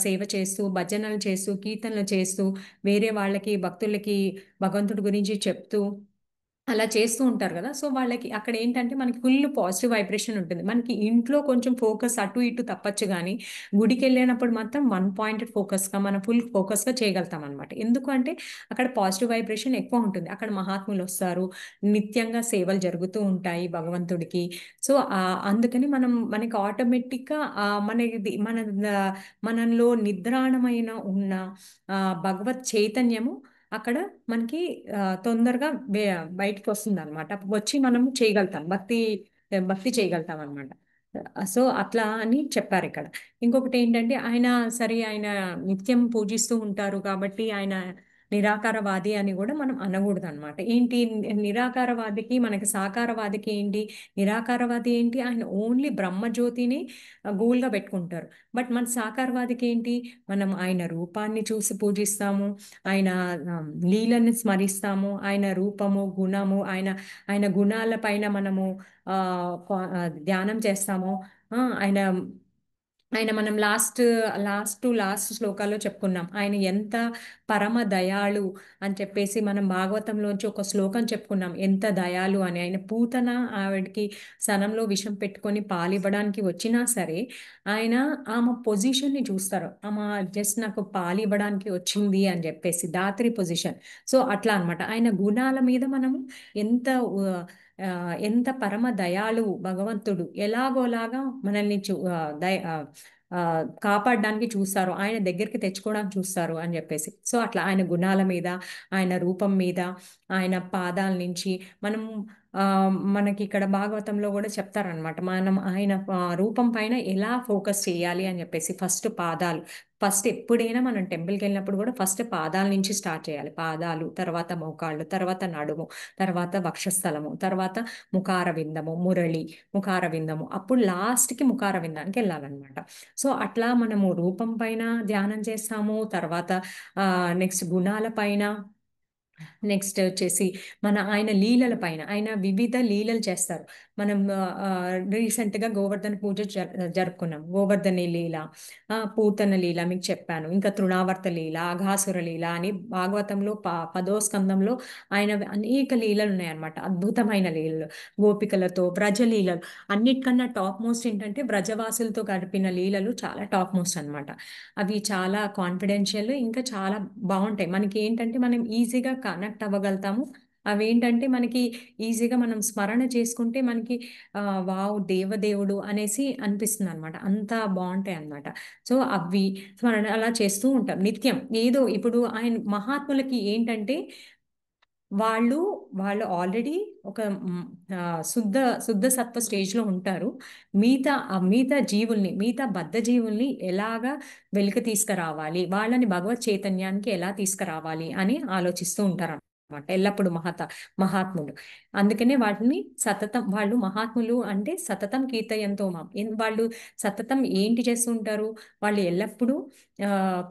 సేవ చేస్తూ భజనలు చేస్తూ కీర్తనలు చేస్తూ వేరే వాళ్ళకి భక్తులకి భగవంతుడి గురించి చెప్తూ అలా చేస్తూ ఉంటారు కదా. సో వాళ్ళకి అక్కడ ఏంటంటే మనకి ఫుల్ పాజిటివ్ వైబ్రేషన్ ఉంటుంది. మనకి ఇంట్లో కొంచెం ఫోకస్ అటు ఇటు తప్పచ్చు, కానీ గుడికి వెళ్ళినప్పుడు మాత్రం వన్ పాయింటెడ్ ఫోకస్గా మనం ఫుల్ ఫోకస్గా చేయగలుగుతాం అనమాట. ఎందుకంటే అక్కడ పాజిటివ్ వైబ్రేషన్ ఎక్కువ ఉంటుంది. అక్కడ మహాత్ములు వస్తారు, నిత్యంగా సేవలు జరుగుతూ ఉంటాయి భగవంతుడికి. సో అందుకని మనకి ఆటోమేటిక్గా మనలో నిద్రాణమైన ఉన్న భగవత్ చైతన్యము అక్కడ మనకి తొందరగా బయటకు వస్తుంది అనమాట. వచ్చి మనము చేయగలుగుతాం, భక్తి చేయగలుగుతాం అనమాట. సో అట్లా అని చెప్పారు ఇక్కడ. ఇంకొకటి ఏంటంటే ఆయన నిత్యం పూజిస్తూ ఉంటారు కాబట్టి ఆయన నిరాకారవాది అని కూడా మనం అనకూడదు అనమాట. ఏంటి నిరాకారవాదికి మనకి సాకారవాదికి ఏంటి? నిరాకారవాది ఏంటి? ఆయన ఓన్లీ బ్రహ్మజ్యోతిని గోల్గా పెట్టుకుంటారు. బట్ మన సాకారవాదికి ఏంటి? మనం ఆయన రూపాన్ని చూసి పూజిస్తాము, ఆయన లీలని స్మరిస్తాము, ఆయన రూపము గుణము ఆయన గుణాల పైన మనము ధ్యానం చేస్తాము. ఆయన మనం లాస్ట్ శ్లోకాల్లో చెప్పుకున్నాం ఆయన ఎంత పరమ దయాళు అని చెప్పేసి. మనం భాగవతంలోంచి ఒక శ్లోకం చెప్పుకున్నాం, ఎంత దయాళు అని. ఆయన పూతన ఆవిడకి సనంలో విషం పెట్టుకొని పాలివ్వడానికి వచ్చినా సరే ఆమె పొజిషన్ని చూస్తారు. ఆమె జస్ట్ నాకు పాలివ్వడానికి వచ్చింది అని చెప్పేసి, దాత్రి పొజిషన్. సో అట్లా అనమాట. ఆయన గుణాల మీద మనము ఎంత పరమ దయాళువు భగవంతుడు, ఎలాగోలాగా మనల్ని కాపాడడానికి చూస్తారు, ఆయన దగ్గరికి తెచ్చుకోవడానికి చూస్తారు అని చెప్పేసి. సో అట్లా ఆయన గుణాల మీద, ఆయన రూపం మీద, ఆయన పాదాల నుంచి మనకి ఇక్కడ భాగవతంలో కూడా చెప్తారనమాట. మనం ఆయన రూపం పైన ఎలా ఫోకస్ చేయాలి అని చెప్పేసి. ఫస్ట్ ఎప్పుడైనా మనం టెంపుల్కి వెళ్ళినప్పుడు కూడా ఫస్ట్ పాదాల నుంచి స్టార్ట్ చేయాలి. పాదాలు, తర్వాత మోకాళ్ళు, తర్వాత నడుము, తర్వాత వక్షస్థలము, తర్వాత ముఖారవిందము, ముఖారవిందము, అప్పుడు లాస్ట్కి ముఖారవిందానికి వెళ్ళాలన్నమాట. సో అట్లా మనము రూపం పైన ధ్యానం చేస్తాము, తర్వాత నెక్స్ట్ గుణాల పైన, నెక్స్ట్ వచ్చేసి ఆయన లీలల పైన. ఆయన వివిధ లీలలు చేస్తారు. మనం రీసెంట్గా గోవర్ధన పూజ జరుపుకున్నాం. గోవర్ధని లీల, పూతన లీల మీకు చెప్పాను, ఇంకా తృణావర్త లీల, అఘాసుర లీల అని భాగవతంలో 10వ స్కందంలో ఆయన అనేక లీలలు ఉన్నాయన్నమాట. అద్భుతమైన లీలలు, గోపికలతో బ్రజలీలలు. అన్నిటికన్నా టాప్ మోస్ట్ ఏంటంటే బ్రజవాసులతో గడిపిన లీలలు చాలా టాప్ మోస్ట్ అనమాట. అవి చాలా కాన్ఫిడెన్షియల్, ఇంకా చాలా బాగుంటాయి. మనకి ఏంటంటే మనం ఈజీగా కనెక్ట్ అవ్వగలుగుతాము. అవేంటంటే మనకి ఈజీగా మనం స్మరణ చేసుకుంటే మనకి వావ్ దేవదేవుడు అనేసి అనిపిస్తుంది అనమాట. అంత బాగుంటాయి అనమాట. సో అవి స్మరణ అలా చేస్తూ ఉంటాం నిత్యం. ఏదో ఇప్పుడు ఆయన మహాత్ములకి ఏంటంటే వాళ్ళు ఆల్రెడీ ఒక శుద్ధ సత్వ స్టేజ్లో ఉంటారు. మిగతా జీవుల్ని, మిగతా బద్ధ జీవుల్ని ఎలాగా వెలికి తీసుకురావాలి, వాళ్ళని భగవత్ చైతన్యానికి ఎలా తీసుకురావాలి అని ఆలోచిస్తూ ఉంటారు అనమాట ఎల్లప్పుడు మహాత్ములు. అందుకనే వాటిని సతతం, వాళ్ళు మహాత్ములు అంటే సతతం కీర్తయంతో వాళ్ళు సతతం ఏంటి చేస్తూ ఉంటారు? వాళ్ళు ఎల్లప్పుడూ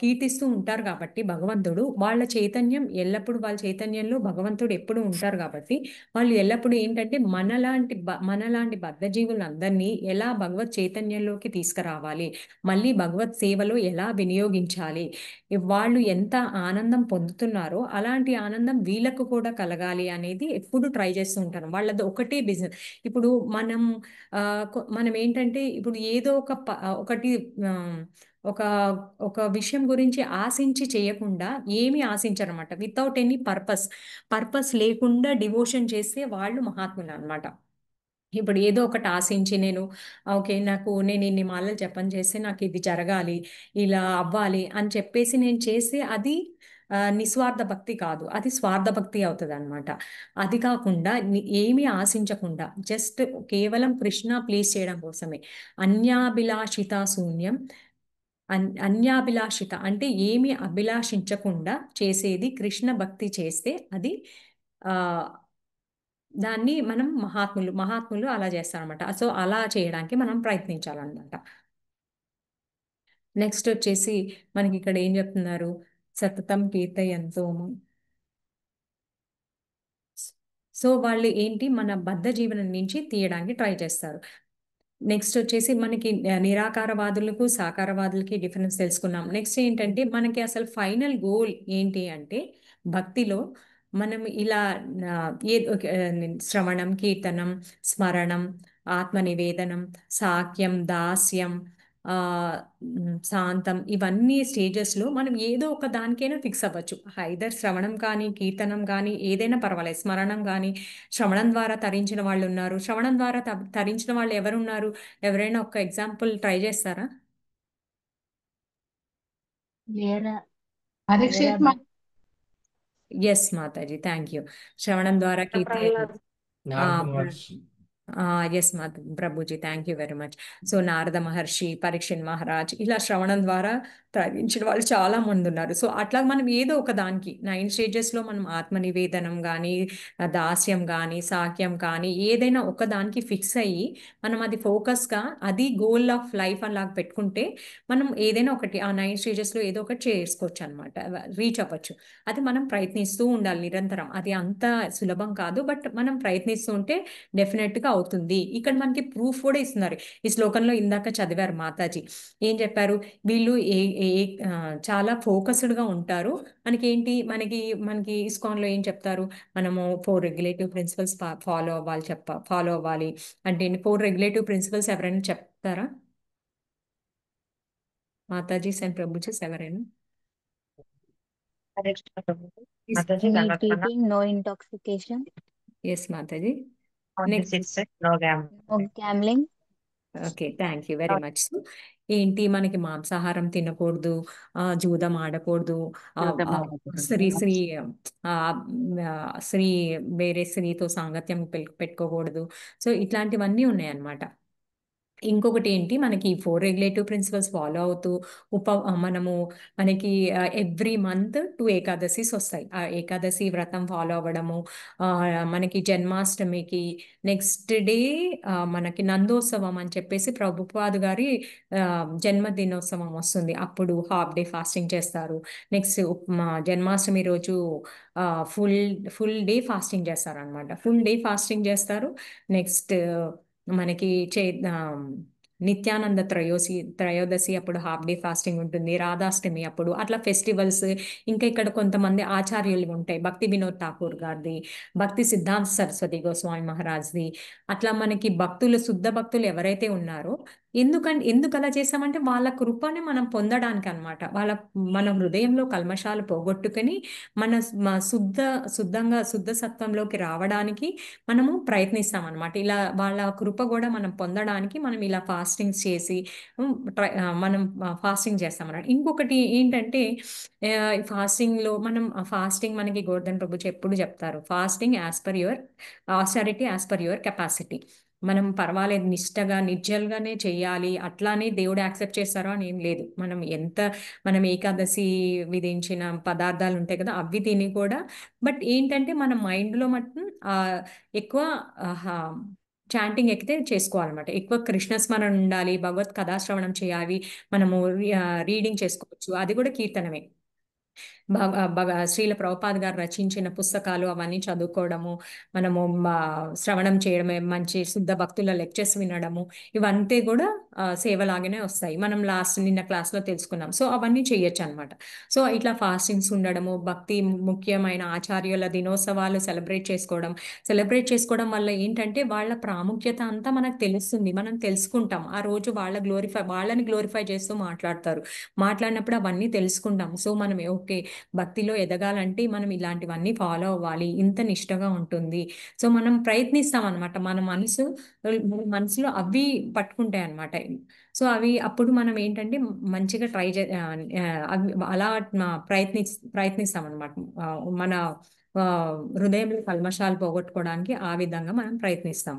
కీర్తిస్తూ ఉంటారు కాబట్టి భగవంతుడు, వాళ్ళ చైతన్యం ఎల్లప్పుడూ, వాళ్ళ చైతన్యంలో భగవంతుడు ఎప్పుడు ఉంటారు కాబట్టి వాళ్ళు ఎల్లప్పుడూ ఏంటంటే మనలాంటి బద్ధజీవులందరినీ ఎలా భగవత్ చైతన్యంలోకి తీసుకురావాలి, మళ్ళీ భగవత్ సేవలో ఎలా వినియోగించాలి, వాళ్ళు ఎంత ఆనందం పొందుతున్నారో అలాంటి ఆనందం వీళ్ళ వీళ్ళకు కూడా కలగాలి అనేది ఎప్పుడు ట్రై చేస్తూ ఉంటాను. వాళ్ళది ఒకటే బిజినెస్. ఇప్పుడు మనం ఏంటంటే ఇప్పుడు ఏదో ఒకటి ఆ, ఒక ఒక విషయం గురించి ఆశించి చేయకుండా ఏమీ ఆశించరన్నమాట. వితౌట్ ఎనీ పర్పస్ లేకుండా డివోషన్ చేస్తే వాళ్ళు మహాత్ములు అన్నమాట. ఇప్పుడు ఏదో ఒకటి ఆశించి ఓకే, నేను ఇన్ని మాలలు జపం చేస్తే నాకు ఇది జరగాలి, ఇలా అవ్వాలి అని చెప్పేసి నేను చేస్తే అది నిస్వార్థ భక్తి కాదు, అది స్వార్థ భక్తి అవుతుంది అనమాట. అది కాకుండా ఏమీ ఆశించకుండా జస్ట్ కేవలం కృష్ణ ప్లీజ్ చేయడం కోసమే అన్యాభిలాషిత శూన్యం. అన్యాభిలాషిత అంటే ఏమీ అభిలాషించకుండా చేసేది కృష్ణ భక్తి చేస్తే అది ఆ దాన్ని మనం మహాత్ములు అలా చేస్తారనమాట. సో అలా చేయడానికి మనం ప్రయత్నించాలన్నమాట. నెక్స్ట్ వచ్చేసి మనకి ఇక్కడ ఏం చెప్తున్నారు, సతతం కీర్తయంతో. సో వాళ్ళు ఏంటి, మన బద్ధ జీవనం నుంచి తీయడానికి ట్రై చేస్తారు. నెక్స్ట్ వచ్చేసి మనకి నిరాకారవాదులకు సాకారవాదులకి డిఫరెన్స్ తెలుసుకున్నాం. నెక్స్ట్ ఏంటంటే మనకి అసలు ఫైనల్ గోల్ ఏంటి అంటే భక్తిలో మనం ఇలా శ్రవణం, కీర్తనం, స్మరణం, ఆత్మనివేదనం, సాఖ్యం, దాస్యం, శాంతం, ఇవన్నీ స్టేజెస్లో మనం ఏదో ఒక దానికైనా ఫిక్స్ అవ్వచ్చు. ఐదర్ శ్రవణం కానీ కీర్తనం కానీ ఏదైనా పర్వాలేదు, స్మరణం కానీ. శ్రవణం ద్వారా తరించిన వాళ్ళు ఉన్నారు. శ్రవణం ద్వారా తరించిన వాళ్ళు ఎవరున్నారు? ఎవరైనా ఒక ఎగ్జాంపుల్ ట్రై చేస్తారా? లేరా పరీక్షిత్ ఎస్ మాతాజీ, థ్యాంక్ యూ. శ్రవణం ద్వారా ప్రహ్లాద్ నారద మహర్షి. ఎస్ ప్రభుజీ, thank you very much. So Narada మహర్షి, పరీక్షిత్ మహారాజ్, ఇలా శ్రవణం ద్వారా తరించిన వాళ్ళు చాలా మంది ఉన్నారు. సో అట్లా మనం ఏదో ఒక దానికి 9 స్టేజెస్లో మనం ఆత్మనివేదనం కానీ, దాస్యం కానీ, సాఖ్యం కానీ ఏదైనా ఒక దానికి ఫిక్స్ అయ్యి మనం అది ఫోకస్గా, అది గోల్ ఆఫ్ లైఫ్ అలా పెట్టుకుంటే మనం ఏదైనా ఒకటి ఆ 9 స్టేజెస్లో ఏదో ఒకటి చేసుకోవచ్చు అనమాట, రీచ్ అవ్వచ్చు. అది మనం ప్రయత్నిస్తూ ఉండాలి నిరంతరం. అది అంత సులభం కాదు, బట్ మనం ప్రయత్నిస్తూ ఉంటే డెఫినెట్గా అవుతుంది. ఇక్కడ మనకి ప్రూఫ్ కూడా ఇస్తున్నారు. ఈ శ్లోకంలో ఇందాక చదివారు మాతాజీ, ఏం చెప్పారు, వీళ్ళు చాలా ఫోకస్డ్గా ఉంటారు. మనకి ఇస్కాన్లో ఏం చెప్తారు, మనము 4 రెగ్యులేటివ్ ప్రిన్సిపల్స్ ఫాలో అవ్వాలి అంటే 4 రెగ్యులేటివ్ ప్రిన్సిపల్స్ ఎవరైనా చెప్తారా? మాతాజీస్ అండ్ ప్రభుజీస్ ఎవరైనా? హరే కృష్ణ ప్రభుజీ. మాతాజీ దండవత్ ప్రణామ్. keeping no intoxication, ఎస్ మాతాజీ. On the next sixth, no gambling. no gambling, okay, thank you very much. ఏంటి, మనకి మాంసాహారం తినకూడదు, జూదం ఆడకూడదు, స్త్రీ స్త్రీ ఆ, ఆ, స్త్రీ వేరే స్త్రీతో సాంగత్యం పెట్టుకోకూడదు. సో ఇట్లాంటివన్నీ ఉన్నాయన్నమాట. ఇంకొకటి ఏంటి, మనకి 4 రెగ్యులేటివ్ ప్రిన్సిపల్స్ ఫాలో అవుతూ మనకి ఎవ్రీ మంత్ 2 ఏకాదశిస్ వస్తాయి. ఆ ఏకాదశి వ్రతం ఫాలో అవ్వడము, మనకి జన్మాష్టమికి నెక్స్ట్ డే మనకి నందోత్సవం అని చెప్పేసి ప్రభుపాద్ గారి జన్మదినోత్సవం వస్తుంది, అప్పుడు హాఫ్ డే ఫాస్టింగ్ చేస్తారు. నెక్స్ట్ జన్మాష్టమి రోజు ఫుల్ డే ఫాస్టింగ్ చేస్తారు అనమాట. ఫుల్ డే ఫాస్టింగ్ చేస్తారు. నెక్స్ట్ మనకి నిత్యానంద త్రయోదశి అప్పుడు హాఫ్ డే ఫాస్టింగ్ ఉంటుంది. రాధాష్టమి అప్పుడు అట్లా ఫెస్టివల్స్. ఇంకా ఇక్కడ కొంతమంది ఆచార్యులు ఉంటాయి, భక్తి వినోద్ ఠాకూర్ గారిది, భక్తి సిద్ధాంత సరస్వతి గోస్వామి మహారాజ్ది. అట్లా మనకి శుద్ధ భక్తులు ఎవరైతే ఉన్నారో, ఎందుకు అలా చేసామంటే వాళ్ళ కృపని మనం పొందడానికి అనమాట. మన హృదయంలో కల్మషాలు పోగొట్టుకొని శుద్ధ సత్వంలోకి రావడానికి మనము ప్రయత్నిస్తాం అనమాట. ఇలా వాళ్ళ కృప కూడా మనం పొందడానికి మనం ఇలా ఫాస్టింగ్స్ చేసి మనం ఫాస్టింగ్ చేస్తాం అన్నమాట. ఇంకొకటి ఏంటంటే ఫాస్టింగ్లో ఫాస్టింగ్ మనకి గోవర్ధన్ ప్రభుజీ ఎప్పుడు చెప్తారు, fasting as per your austerity, as per your capacity. మనం పర్వాలేదు నిష్టగా నిర్జల్గానే చేయాలి, అట్లానే దేవుడు యాక్సెప్ట్ చేస్తారో అని ఏం లేదు. మనం ఏకాదశి విధించిన పదార్థాలు ఉంటాయి కదా, అవి తిని కూడా. బట్ ఏంటంటే మన మైండ్లో మటుకు ఎక్కువ చాంటింగ్ ఎక్కితే చేసుకోవాలన్నమాట. ఎక్కువ కృష్ణస్మరణ ఉండాలి, భగవత్ కథాశ్రవణం చేయాలి, మనము రీడింగ్ చేసుకోవచ్చు, అది కూడా కీర్తనమే. శ్రీల ప్రభుపాద్ గారు రచించిన పుస్తకాలు అవన్నీ చదువుకోవడము, మనము శ్రవణం చేయడమే, మంచి శుద్ధ భక్తుల లెక్చర్స్ వినడము, ఇవంతా కూడా సేవలాగానే వస్తాయి. మనం నిన్న క్లాస్లో తెలుసుకున్నాం. సో అవన్నీ చేయొచ్చు అనమాట. సో ఇట్లా ఫాస్టింగ్స్ ఉండడము, భక్తి ముఖ్యమైన ఆచార్యుల దినోత్సవాలు సెలబ్రేట్ చేసుకోవడం వల్ల ఏంటంటే వాళ్ళ ప్రాముఖ్యత అంతా మనకు తెలుస్తుంది, మనం తెలుసుకుంటాం. ఆ రోజు వాళ్ళని గ్లోరిఫై చేస్తూ మాట్లాడినప్పుడు అవన్నీ తెలుసుకుంటాం. సో మనం ఓకే, భక్తిలో ఎదగాలంటే మనం ఇలాంటివన్నీ ఫాలో అవ్వాలి, ఇంత నిష్టగా ఉంటుంది. సో మనం ప్రయత్నిస్తాం అనమాట. మన మనసులో అవి పట్టుకుంటాయి అనమాట. సో అప్పుడు మనం ఏంటంటే మంచిగా అవి అలా ప్రయత్నిస్తాం అనమాట. మన హృదయంలో కల్మషాలు పోగొట్టుకోవడానికి ఆ విధంగా మనం ప్రయత్నిస్తాం.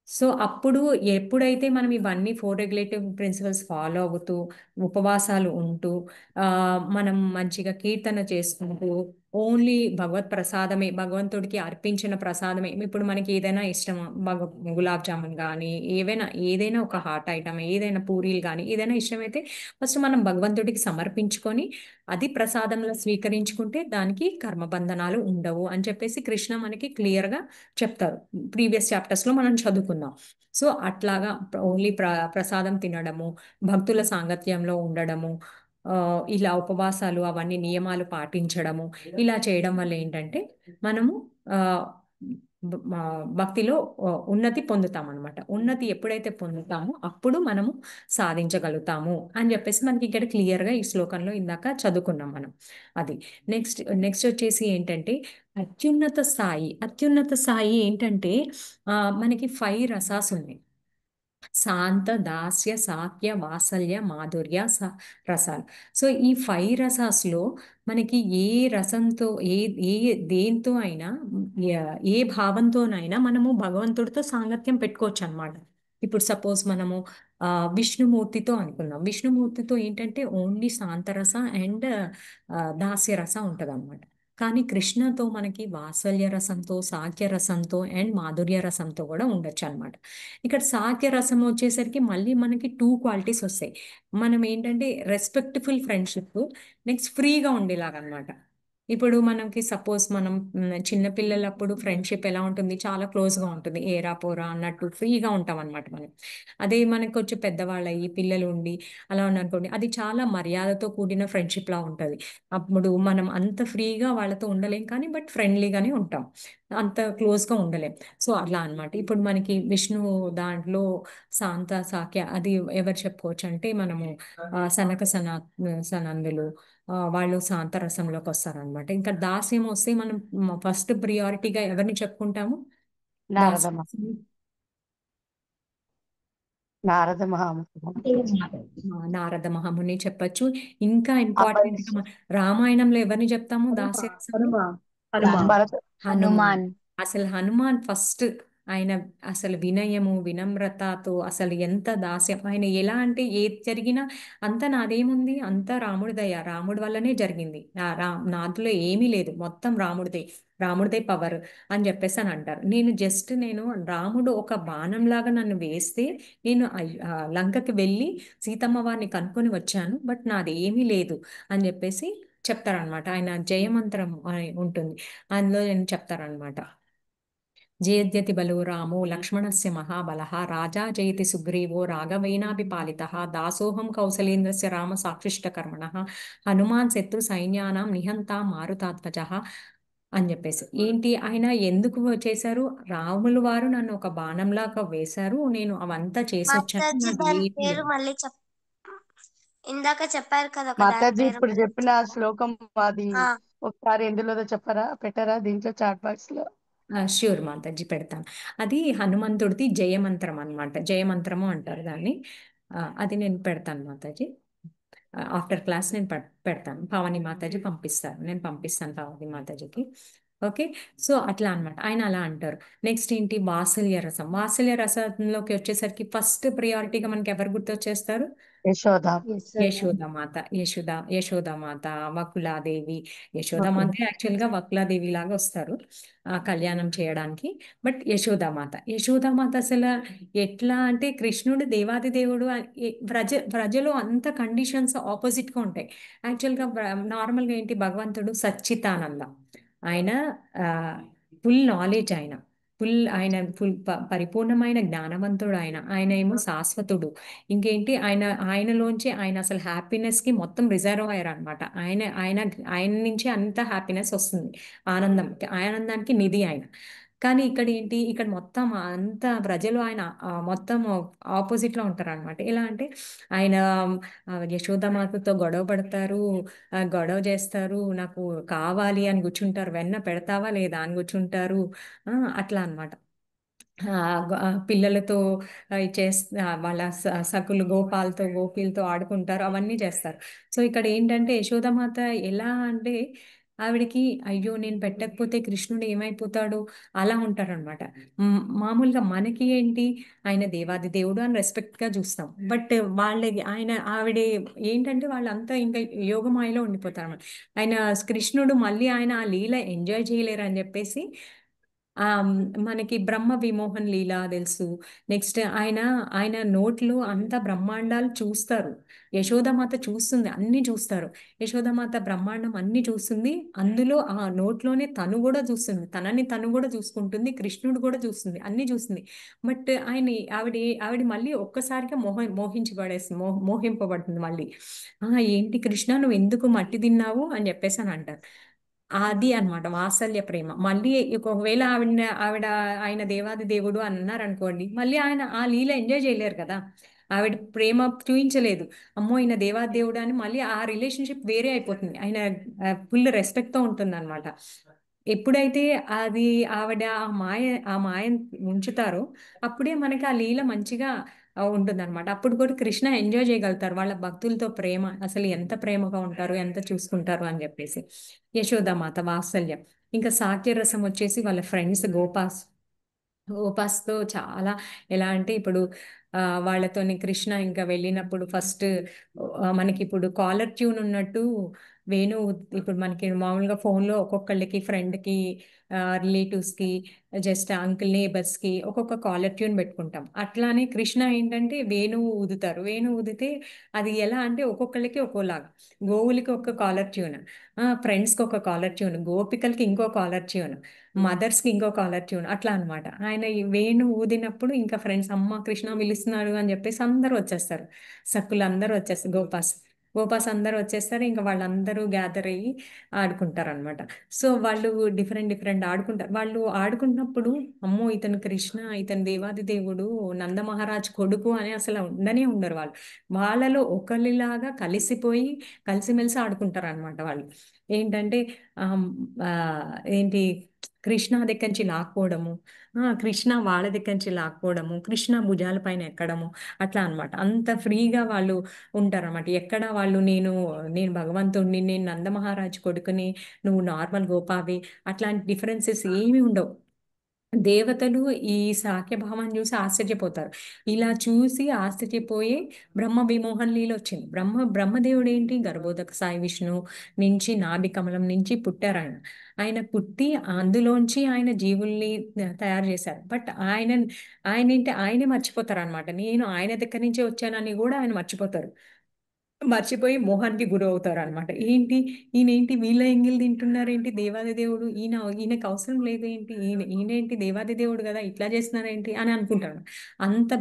సో అప్పుడు ఎప్పుడైతే మనం ఇవన్నీ 4 రెగ్యులేటివ్ ప్రిన్సిపల్స్ ఫాలో అవుతూ ఉపవాసాలు ఉంటూ మనం మంచిగా కీర్తన చేసుకుంటూ ఓన్లీ భగవత్ ప్రసాదమే, భగవంతుడికి అర్పించిన ప్రసాదమే. ఇప్పుడు మనకి ఏదైనా ఇష్టం, గులాబ్ జామున్ కానీ ఏదైనా ఒక హాట్ ఐటమ్, ఏదైనా పూరీలు కానీ ఏదైనా ఇష్టమైతే ఫస్ట్ మనం భగవంతుడికి సమర్పించుకొని అది ప్రసాదంలో స్వీకరించుకుంటే దానికి కర్మబంధనాలు ఉండవు అని చెప్పేసి కృష్ణ మనకి క్లియర్గా చెప్తారు. ప్రీవియస్ చాప్టర్స్లో మనం చదువుకున్నాం. సో అట్లాగా ఓన్లీ ప్రసాదం తినడము, భక్తుల సాంగత్యంలో ఉండడము, ఇలా ఉపవాసాలు అవన్నీ నియమాలు పాటించడము, ఇలా చేయడం వల్ల ఏంటంటే మనము భక్తిలో ఉన్నతి పొందుతాం అనమాట. ఉన్నతి ఎప్పుడైతే పొందుతామో అప్పుడు మనము సాధించగలుగుతాము అని చెప్పేసి మనకి ఇక్కడ క్లియర్గా ఈ శ్లోకంలో ఇందాక చదువుకున్నాం మనం. అది నెక్స్ట్ వచ్చేసి ఏంటంటే అత్యున్నత స్థాయి ఏంటంటే మనకి 5 రసాస్ ఉన్నాయి. శాంత, దాస్య, సాత్య, వాత్సల్య, మాధుర్య రసాలు. సో ఈ 5 రసాస్లో మనకి ఏ రసంతో దేంతో అయినా ఏ భావంతోనైనా మనము భగవంతుడితో సాంగత్యం పెట్టుకోవచ్చు అనమాట. ఇప్పుడు సపోజ్ మనము విష్ణుమూర్తితో అనుకుందాం. విష్ణుమూర్తితో ఏంటంటే ఓన్లీ శాంతరస అండ్ దాస్యరస ఉంటుంది అనమాట. కానీ కృష్ణతో మనకి వాత్సల్య రసంతో, సాఖ్య రసంతో అండ్ మాధుర్య రసంతో కూడా ఉండొచ్చు అనమాట. ఇక్కడ సాఖ్య రసం వచ్చేసరికి మళ్ళీ మనకి 2 క్వాలిటీస్ వస్తాయి. మనం ఏంటంటే రెస్పెక్ట్ఫుల్ ఫ్రెండ్షిప్, నెక్స్ట్ ఫ్రీగా ఉండేలాగా అనమాట. ఇప్పుడు మనకి సపోజ్ మనం చిన్నపిల్లలప్పుడు ఫ్రెండ్షిప్ ఎలా ఉంటుంది, చాలా క్లోజ్గా ఉంటుంది, ఏరా పోరా అన్నట్టు ఫ్రీగా ఉంటాం అనమాట మనం. అదే మనకు వచ్చి పెద్దవాళ్ళు అయ్యి పిల్లలు ఉండి అలా ఉన్నారనుకోండి, అది చాలా మర్యాదతో కూడిన ఫ్రెండ్షిప్ లా ఉంటుంది. అప్పుడు మనం అంత ఫ్రీగా వాళ్ళతో ఉండలేం, కానీ బట్ ఫ్రెండ్లీగానే ఉంటాం, అంత క్లోజ్గా ఉండలేం. సో అట్లా అనమాట. ఇప్పుడు మనకి విష్ణు దాంట్లో శాంత, సాఖ్య అది ఎవరు చెప్పుకోవచ్చు అంటే మనము సనందులు వాళ్ళు శాంతరసంలోకి వస్తారనమాట. ఇంకా దాస్యం వస్తే మనం ఫస్ట్ ప్రియారిటీగా ఎవరిని చెప్పుకుంటాము? నారద మహాముని. నారద మహాముని చెప్పచ్చు. ఇంకా ఇంపార్టెంట్ గా రామాయణంలో ఎవరిని చెప్తాము దాస్యరసంలో? హనుమాన్. అసలు హనుమాన్ ఫస్ట్ ఆయన అసలు వినయము, వినమ్రతతో అసలు ఎంత దాస్యం. ఆయన ఎలా అంటే ఏది జరిగినా అంతా నాదేముంది, అంతా రాముడి దయ, రాముడి వల్లనే జరిగింది, నాదులో ఏమీ లేదు, మొత్తం రాముడిదే పవర్ అని చెప్పేసి అని అంటారు. నేను రాముడు ఒక బాణంలాగా నన్ను వేస్తే నేను లంకకి వెళ్ళి సీతమ్మ వారిని కనుక్కొని వచ్చాను, బట్ నాది ఏమీ లేదు అని చెప్పేసి చెప్తారనమాట. ఆయన జయమంత్రం ఉంటుంది, అందులో నేను చెప్తారనమాట. జయద్యతి బలో రామో లక్ష్మణస్య మహాబలః రాజా జయతి సుగ్రీవో రాఘవేణాభిపాలితః దాసోహం కౌసలేంద్రస్య రామ సాక్షిష్టకర్మణః హనుమాన్ శత్రు సైన్యానాం నిహంతా మారుతాత్మజః అని చెప్పేసి. ఏంటి ఆయన ఎందుకు చేశారు? రాములు వారు నన్ను ఒక బాణంలాగా వేశారు, నేను అవంతా చేసి వచ్చాను. మళ్ళీ ఇందాక చెప్పారు కదా మాతాజీ ఇప్పుడు చెప్పిన శ్లోకం అది ఒకసారి ఎందులో పెట్టారా దీంట్లో చాట్ బాక్స్ లో? ష్యూర్ మాతాజీ, పెడతాను. అది హనుమంతుడిది జయమంత్రం అనమాట, జయమంత్రము అంటారు దాన్ని. అది నేను పెడతాను మాతాజీ, ఆఫ్టర్ క్లాస్ నేను పెడతాను. పావని మాతాజీ పంపిస్తారు, నేను పంపిస్తాను పావని మాతాజీకి. ఓకే, సో అట్లా అనమాట, ఆయన అలా అంటారు. నెక్స్ట్ ఏంటి? వాత్సల్య రసంలోకి వచ్చేసరికి ఫస్ట్ ప్రియారిటీగా మనకి ఎవరు గుర్తొచ్చేస్తారు? యశోద యశోదమాత యశోదమాత వకులాదేవి. యశోదమాత యాక్చువల్గా వకులాదేవి లాగా వస్తారు కళ్యాణం చేయడానికి. బట్ యశోదామాత అసలు ఎట్లా అంటే కృష్ణుడు దేవాది దేవుడు ప్రజలు అంత కండిషన్స్ ఆపోజిట్గా ఉంటాయి. యాక్చువల్గా నార్మల్గా ఏంటి భగవంతుడు సచ్చితానంద, ఆయన ఫుల్ నాలెడ్జ్, ఆయన పరిపూర్ణమైన జ్ఞానవంతుడు, ఆయన ఏమో శాశ్వతుడు. ఇంకేంటి ఆయనలోంచి ఆయన అసలు హ్యాపీనెస్ కి మొత్తం రిజర్వాయర్ అనమాట. ఆయన ఆయన ఆయన నుంచి అంత హ్యాపీనెస్ వస్తుంది, ఆనందానికి నిధి ఆయన. కానీ ఇక్కడ ఏంటి, ఇక్కడ మొత్తం అంత ప్రజలు ఆయన మొత్తం ఆపోజిట్ లో ఉంటారు అనమాట. ఎలా అంటే ఆయన యశోదమాతతో గొడవ పడతారు, గొడవ చేస్తారు, నాకు కావాలి అని కూర్చుంటారు, వెన్న పెడతావా లేదా అని కూర్చుంటారు, అట్లా అనమాట. పిల్లలతో వాళ్ళ సకులు గోపీలతో ఆడుకుంటారు, అవన్నీ చేస్తారు. సో ఇక్కడ ఏంటంటే యశోదమాత ఎలా అంటే ఆవిడకి అయ్యో నేను పెట్టకపోతే కృష్ణుడు ఏమైపోతాడు అలా ఉంటారనమాట. మామూలుగా మనకి ఏంటి, ఆయన దేవాది దేవుడు అని రెస్పెక్ట్ గా చూస్తాం. బట్ ఆవిడ ఏంటంటే వాళ్ళంతా ఇంకా యోగమాయలో ఉండిపోతారు అనమాట. కృష్ణుడు మళ్ళీ ఆయన ఆ లీల ఎంజాయ్ చేయలేరు అని చెప్పేసి మనకి బ్రహ్మ విమోహన్ లీల తెలుసు. నెక్స్ట్ ఆయన నోట్లో అంత బ్రహ్మాండాలు చూస్తారు. యశోదమాత చూస్తుంది, అన్ని చూస్తారు. యశోదమాత బ్రహ్మాండం అన్ని చూస్తుంది, అందులో ఆ నోట్లోనే తను కూడా చూస్తుంది, తను కూడా చూసుకుంటుంది, కృష్ణుడు కూడా చూస్తుంది, అన్ని చూస్తుంది. బట్ ఆవిడ మళ్ళీ ఒక్కసారిగా మోహింపబడుతుంది మళ్ళీ. ఏంటి కృష్ణ నువ్వు ఎందుకు మట్టి తిన్నావు అని చెప్పేసి అని అంటారు. అది అన్నమాట వాత్సల్య ప్రేమ. మళ్ళీ ఒకవేళ ఆవిడ ఆయన దేవాది దేవుడు అన్నారనుకోండి, మళ్ళీ ఆయన ఆ లీల ఎంజాయ్ చేయలేరు కదా. ఆవిడ ప్రేమ చూపించలేదు, అమ్మో ఈయన దేవాది దేవుడు అని, మళ్ళీ ఆ రిలేషన్షిప్ వేరే అయిపోతుంది. ఆయన ఫుల్ రెస్పెక్ట్ తో ఉంటుంది అనమాట. ఎప్పుడైతే అది ఆవిడ ఆ మాయ ఉంచుతారో అప్పుడే మనకి ఆ లీల మంచిగా ఉంటుంది అనమాట. అప్పుడు కూడా కృష్ణ ఎంజాయ్ చేయగలుగుతారు, వాళ్ళ భక్తులతో ప్రేమ అసలు ఎంత ప్రేమగా ఉంటారు, ఎంత చూసుకుంటారు అని చెప్పేసి. యశోదామాత వాత్సల్యం. ఇంకా సాక్యరసం వచ్చేసి వాళ్ళ ఫ్రెండ్స్ గోపాస్తో చాలా ఎలా అంటే ఇప్పుడు వాళ్ళతోని కృష్ణ ఇంకా వెళ్ళినప్పుడు ఫస్ట్ మనకి ఇప్పుడు కాలర్ ట్యూన్ ఉన్నట్టు వేణు, ఇప్పుడు మనకి మామూలుగా ఫోన్లో ఒక్కొక్కళ్ళకి ఫ్రెండ్కి రిలేటివ్స్కి జస్ట్ అంకుల్ నేబర్స్కి ఒక్కొక్క కాలర్ ట్యూన్ పెట్టుకుంటాం. అట్లానే కృష్ణ ఏంటంటే వేణువు ఊదుతారు. వేణువు ఊదితే అది ఎలా అంటే ఒక్కొక్కళ్ళకి ఒక్కోలాగా, గోవులకి ఒక కాలర్ ట్యూన్, ఫ్రెండ్స్కి ఒక కాలర్ ట్యూన్, గోపికలకి ఇంకో కాలర్ ట్యూన్, మదర్స్కి ఇంకో కాలర్ ట్యూన్, అట్లా అనమాట. ఆయన ఈ వేణు ఊదినప్పుడు ఇంకా ఫ్రెండ్స్ అమ్మ కృష్ణ పిలుస్తున్నారు అని చెప్పేసి అందరూ వచ్చేస్తారు, సక్కులు అందరూ వచ్చేస్తారు, గోపాస్ అందరూ వచ్చేస్తారు. ఇంకా వాళ్ళందరూ గ్యాదర్ అయ్యి ఆడుకుంటారు అనమాట. సో వాళ్ళు డిఫరెంట్ ఆడుకుంటారు. వాళ్ళు ఆడుకున్నప్పుడు అమ్మో ఇతను కృష్ణ, ఇతను దేవాది దేవుడు, నంద మహారాజ్ కొడుకు అని అసలు ఉండరు వాళ్ళు. వాళ్ళలో ఒకరిలాగా కలిసిమెలిసి ఆడుకుంటారు అనమాట. వాళ్ళు ఏంటంటే ఏంటి కృష్ణ దగ్గర నుంచి లాక్కోవడము, కృష్ణ వాళ్ళ దగ్గర నుంచి లాక్కోవడము, కృష్ణ భుజాల పైన ఎక్కడము, అట్లా అనమాట. అంత ఫ్రీగా వాళ్ళు ఉంటారన్నమాట. ఎక్కడ వాళ్ళు నేను భగవంతుడిని, నేను నందమహారాజు కొడుకుని, నువ్వు నార్మల్ గోపావి, అట్లాంటి డిఫరెన్సెస్ ఏమీ ఉండవు. దేవతలు ఈ సాఖ్యభావాన్ని చూసి ఆశ్చర్యపోతారు. ఇలా చూసి ఆశ్చర్యపోయే బ్రహ్మ విమోహన్ లీల వచ్చింది. బ్రహ్మదేవుడు ఏంటి, గర్భోదక సాయి విష్ణు నుంచి నాభి కమలం నుంచి పుట్టారు ఆయన పుట్టి అందులోంచి ఆయన జీవుల్ని తయారు చేశారు. బట్ ఆయనే మర్చిపోతారు అనమాట. నేను ఆయన దగ్గర నుంచే వచ్చానని కూడా ఆయన మర్చిపోయి మోహానికి గురి అవుతారు అనమాట. ఈయనేంటి వీళ్ళ ఎంగిల్ తింటున్నారేంటి, దేవాది దేవుడు ఈయనకు అవసరం లేదు ఏంటి, ఈయనేంటి దేవాది దేవుడు కదా ఇట్లా చేస్తున్నారేంటి అని అనుకుంటారు. అంత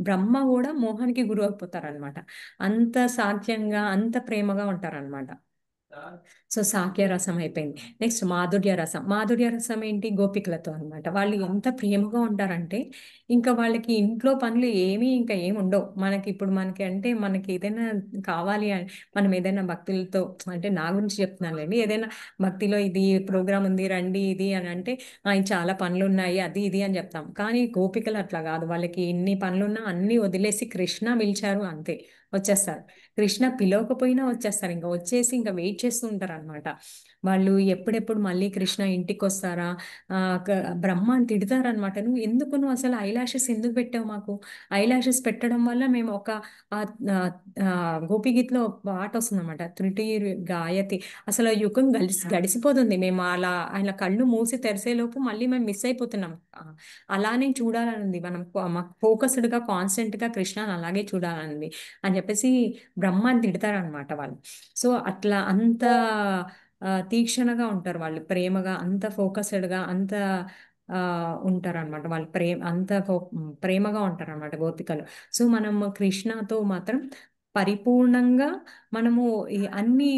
బ్రహ్మ కూడా మోహానికి గురి అయిపోతారు అనమాట. అంత సాధ్యంగా అంత ప్రేమగా ఉంటారనమాట. సో సాఖ్య రసం అయిపోయింది. నెక్స్ట్ మాధుర్య రసం ఏంటి, గోపికలతో అనమాట. వాళ్ళు ఎంత ప్రేమగా ఉంటారంటే ఇంకా వాళ్ళకి ఇంట్లో పనులు ఇంకా ఏమి ఉండవు. మనకి అంటే మనకి ఏదైనా కావాలి మనం ఏదైనా భక్తులతో, అంటే నా గురించి చెప్తున్నానులేండి, ఏదైనా భక్తిలో ఇది ప్రోగ్రామ్ ఉంది రండి ఇది అని అంటే చాలా పనులు ఉన్నాయి అది ఇది అని చెప్తాం. కానీ గోపికలు అట్లా కాదు, వాళ్ళకి ఎన్ని పనులున్నా అన్ని వదిలేసి కృష్ణ పిలిచారు అంతే వచ్చేస్తారు. కృష్ణ పిలవకపోయినా వచ్చేస్తారు, ఇంకా వచ్చేసి ఇంకా వెయిట్ చేస్తూ ఉంటారు అనమాట. వాళ్ళు ఎప్పుడెప్పుడు మళ్ళీ కృష్ణ ఇంటికి వస్తారా, బ్రహ్మ అని తిడతారనమాట. నువ్వు అసలు ఐలాషెస్ ఎందుకు పెట్టావు మాకు? ఐలాషెస్ పెట్టడం వల్ల మేము ఒక ఆ, ఆ, ఆ, గోపిగీతలో ఒక పాట వస్తుందన్నమాట, త్రుటి గాయతి. అసలు ఆ యుగం గడిసిపోతుంది, మేము అలా ఆయన కళ్ళు మూసి తెరిసేలోపు మళ్ళీ మేము మిస్ అయిపోతున్నాం. అలానే చూడాలనుంది మనం, మాకు ఫోకస్డ్గా కాన్స్టెంట్గా కృష్ణని అలాగే చూడాలనుంది అని చెప్పేసి బ్రహ్మ అని తిడతారనమాట వాళ్ళు. సో అట్లా అంత తీక్షణగా ఉంటారు వాళ్ళు, ప్రేమగా, అంత ఫోకస్డ్గా, అంత ఉంటారనమాట వాళ్ళు. ప్రేమగా ఉంటారనమాట గోపికలు. సో మనం కృష్ణతో మాత్రం పరిపూర్ణంగా మనము ఈ అన్ని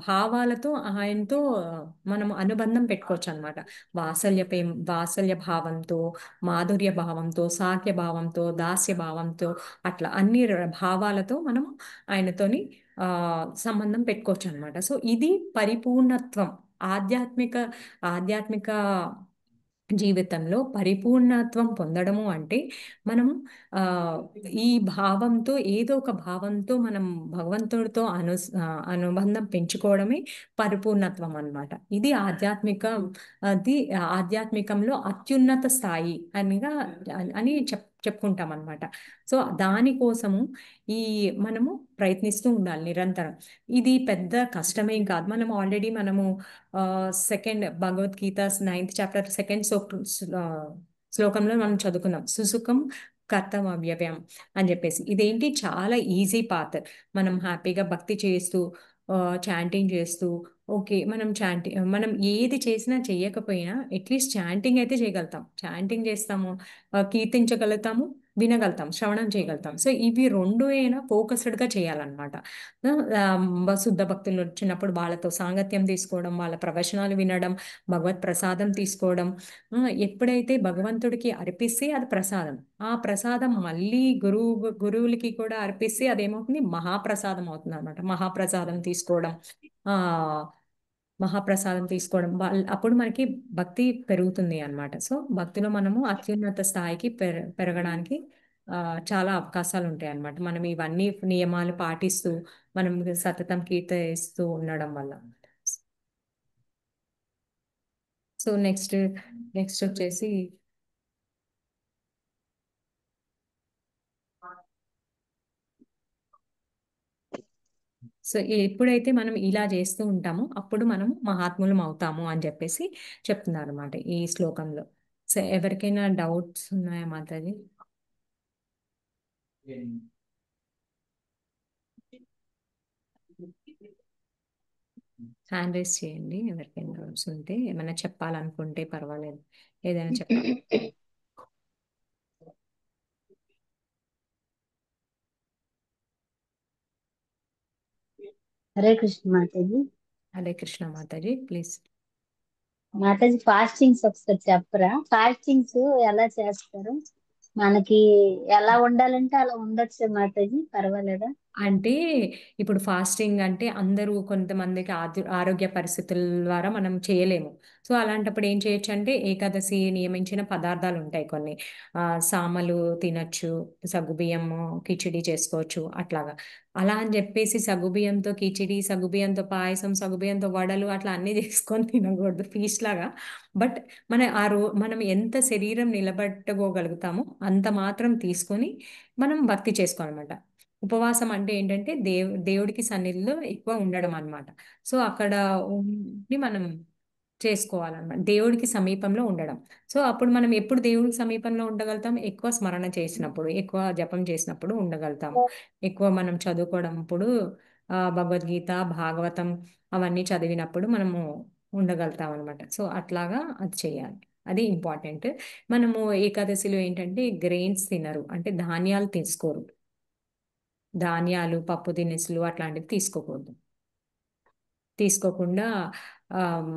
భావాలతో ఆయనతో మనము అనుబంధం పెట్టుకోవచ్చు అనమాట. వాత్సల్య భావంతో, మాధుర్య భావంతో, సాఖ్య భావంతో, దాస్య భావంతో, అట్లా అన్ని భావాలతో మనము ఆయనతోని సంబంధం పెట్టుకోవచ్చు అనమాట. సో ఇది పరిపూర్ణత్వం. ఆధ్యాత్మిక ఆధ్యాత్మిక జీవితంలో పరిపూర్ణత్వం పొందడము అంటే మనము ఆ, ఈ భావంతో, ఏదో ఒక భావంతో మనం భగవంతుడితో అనుబంధం పెంచుకోవడమే పరిపూర్ణత్వం అన్నమాట. ఇది అది ఆధ్యాత్మికంలో అత్యున్నత స్థాయి అని చెప్పుకుంటాం అనమాట. సో దానికోసము ఈ మనము ప్రయత్నిస్తూ ఉండాలి నిరంతరం. ఇది పెద్ద కష్టమేం కాదు. మనము second Bhagavad Gita 9th chapter second శ్లోకంలో మనం చదువుకున్నాం, సుసుఖం కర్తవ్యం అని చెప్పేసి. ఇదేంటి, చాలా ఈజీ పాత్. మనం హ్యాపీగా భక్తి చేస్తూ, చాంటింగ్ చేస్తూ, ఓకే, మనం ఏది చేసినా చెయ్యకపోయినా అట్లీస్ట్ చాంటింగ్ అయితే చేయగలుగుతాం. చాంటింగ్ చేస్తాము, కీర్తించగలుగుతాము, వినగలుగుతాం, శ్రవణం చేయగలుగుతాం. సో ఇవి రెండు అయినా ఫోకస్డ్గా చేయాలన్నమాట. శుద్ధ భక్తులు వచ్చినప్పుడు వాళ్ళతో సాంగత్యం తీసుకోవడం, వాళ్ళ ప్రవచనాలు వినడం, భగవత్ ప్రసాదం తీసుకోవడం. ఎప్పుడైతే భగవంతుడికి అర్పిస్తే అది ప్రసాదం, ఆ ప్రసాదం మళ్ళీ గురువులకి కూడా అర్పిస్తే అదేమవుతుంది, మహాప్రసాదం అవుతుంది అనమాట. మహాప్రసాదం తీసుకోవడం అప్పుడు మనకి భక్తి పెరుగుతుంది అన్నమాట. సో భక్తిలో మనము అత్యున్నత స్థాయికి పెరగడానికి చాలా అవకాశాలు ఉంటాయి అన్నమాట, మనం ఇవన్నీ నియమాలు పాటిస్తూ మనం సతతం కీర్తిస్తూ ఉండడం వల్ల. సో నెక్స్ట్ వచ్చేసి సో ఎప్పుడైతే మనం ఇలా చేస్తూ ఉంటామో అప్పుడు మనం మహాత్ములం అవుతాము అని చెప్పేసి చెప్తున్నారు అనమాట ఈ శ్లోకంలో. సో ఎవరికైనా డౌట్స్ ఉన్నాయా మాతాజీ? హ్యాండ్ రైస్ చేయండి ఎవరికైనా డౌట్స్ ఉంటే, ఏమైనా చెప్పాలనుకుంటే పర్వాలేదు, ఏదైనా చెప్పండి. హరే కృష్ణ మాతాజీ. హరే కృష్ణ మాతాజీ, ప్లీజ్. మాతాజీ ఫాస్టింగ్స్ ఒకసారి చెప్పరా? ఫాస్టింగ్స్ ఎలా చేస్తారు? మనకి ఎలా ఉండాలంటే అలా ఉండొచ్చు మాతాజీ, పర్వాలేదా? అంటే ఇప్పుడు ఫాస్టింగ్ అంటే అందరూ, కొంతమందికి ఆరోగ్య పరిస్థితుల ద్వారా మనం చేయలేము. సో అలాంటప్పుడు ఏం చేయొచ్చు అంటే, ఏకాదశి నియమించిన పదార్థాలు ఉంటాయి కొన్ని, సామలు తినచ్చు, సగ్గుబియ్యము కిచిడి చేసుకోవచ్చు అట్లాగా. అలా అని చెప్పేసి సగ్గుబియ్యంతో కిచిడి, సగ్గుబియ్యంతో పాయసం, సగ్గుబియ్యంతో వడలు అట్లా అన్నీ చేసుకొని తినకూడదు ఫీస్ట్ లాగా. బట్ మనం ఎంత శరీరం నిలబెట్టుకోగలుగుతామో అంత మాత్రం తీసుకొని మనం భక్తి చేసుకోవాలన్నమాట. ఉపవాసం అంటే ఏంటంటే దేవుడికి సన్నిధిలో ఎక్కువ ఉండడం అన్నమాట. సో అక్కడ ఉండి మనం చేసుకోవాలన్నమాట, దేవుడికి సమీపంలో ఉండడం. సో అప్పుడు మనం ఎప్పుడు దేవుడికి సమీపంలో ఉండగలుగుతాం, ఎక్కువ స్మరణ చేసినప్పుడు, ఎక్కువ జపం చేసినప్పుడు ఉండగలుగుతాం. ఎక్కువ మనం చదువుకోవడంప్పుడు భగవద్గీత, భాగవతం అవన్నీ చదివినప్పుడు మనము ఉండగలుగుతాం అనమాట. సో అట్లాగా అది చేయాలి, అది ఇంపార్టెంట్. మనము ఏకాదశిలో ఏంటంటే గ్రెయిన్స్ తినరు, అంటే ధాన్యాలు తీసుకోరు, ధాన్యాలు, పప్పు దినుసులు అట్లాంటివి తీసుకోకుండా ఆమ్,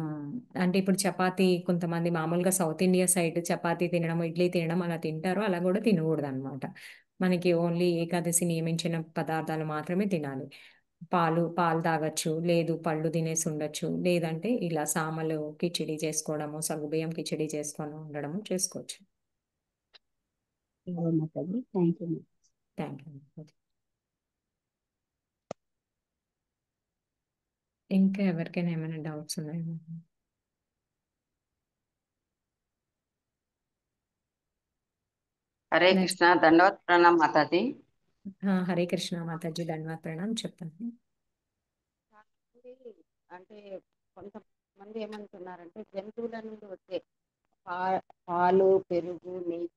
అంటే ఇప్పుడు చపాతీ, కొంతమంది మామూలుగా సౌత్ ఇండియా సైడ్ చపాతీ తినడం, ఇడ్లీ తినడం అలా తింటారు, అలా కూడా తినకూడదు అనమాట. మనకి ఓన్లీ ఏకాదశి నియమించిన పదార్థాలు మాత్రమే తినాలి. పాలు తాగొచ్చు, లేదు పళ్ళు తినేసి ఉండొచ్చు, లేదంటే ఇలా సామలు కిచిడి చేసుకోవడము, సగ్గుబియ్యం కిచిడి చేసుకొని ఉండడము చేసుకోవచ్చు. Mataji, thank you. Thank you. ఇంకా ఎవరికైనా ఏమైనా డౌట్స్ ఉన్నాయా? హరే నెక్స్ట్ కృష్ణ దండవత్ ప్రణామ్ మాతాజీ. హరే కృష్ణ మాతాజీ, ధన్యవాద ప్రణామ్. చెప్పండి. అంటే కొంతమంది ఏమంటున్నారంటే జంతువుల నుండి వచ్చే పాలు, పెరుగు, నెయ్యి,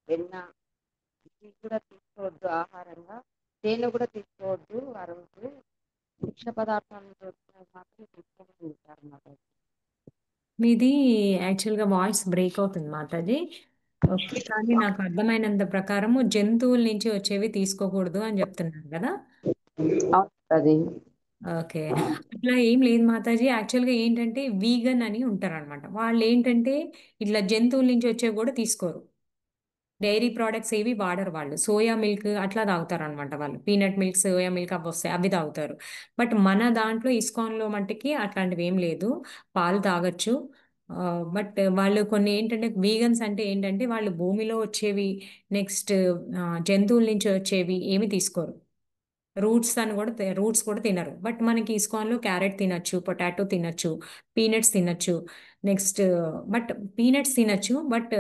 వెన్న ఇవి కూడా తీసుకోవద్దు ఆహారంగా, తేనె కూడా తీసుకోవద్దు ఆ రోజు, వృక్ష పదార్థాల నుండి వచ్చినవి మాత్రం తీసుకోమని ఉంటారు మాతాజీ. మీది యాక్చువల్గా వాయిస్ బ్రేక్ అవుతుంది మాతాజీ. ఓకే, కానీ నాకు అర్థమైనంత ప్రకారము జంతువుల నుంచి వచ్చేవి తీసుకోకూడదు అని చెప్తున్నారు కదా. అది ఓకే, అట్లా ఏం లేదు మాతాజీ. యాక్చువల్గా ఏంటంటే వీగన్ అని ఉంటారు అనమాట. వాళ్ళు ఏంటంటే ఇట్లా జంతువుల నుంచి వచ్చేవి కూడా తీసుకోరు. డైరీ ప్రోడక్ట్స్ ఏవి వాడరు వాళ్ళు. సోయా మిల్క్ అట్లా తాగుతారు అనమాట వాళ్ళు. పీనట్ మిల్క్, సోయా మిల్క్ అవి వస్తాయి, అవి తాగుతారు. బట్ మన దాంట్లో ఇస్కాన్లో మట్టుకి అట్లాంటివి ఏం లేదు. పాలు తాగొచ్చు. బట్ వాళ్ళు కొన్ని ఏంటంటే వీగన్స్ అంటే ఏంటంటే వాళ్ళు భూమిలో వచ్చేవి, నెక్స్ట్ జంతువుల నుంచి వచ్చేవి ఏమి తీసుకోరు. రూట్స్ కూడా తినరు. బట్ మనకి ఇస్కాన్లో క్యారెట్ తినచ్చు, పొటాటో తినచ్చు, పీనట్స్ తినచ్చు. నెక్స్ట్ బట్ పీనట్స్ తినచ్చు, బట్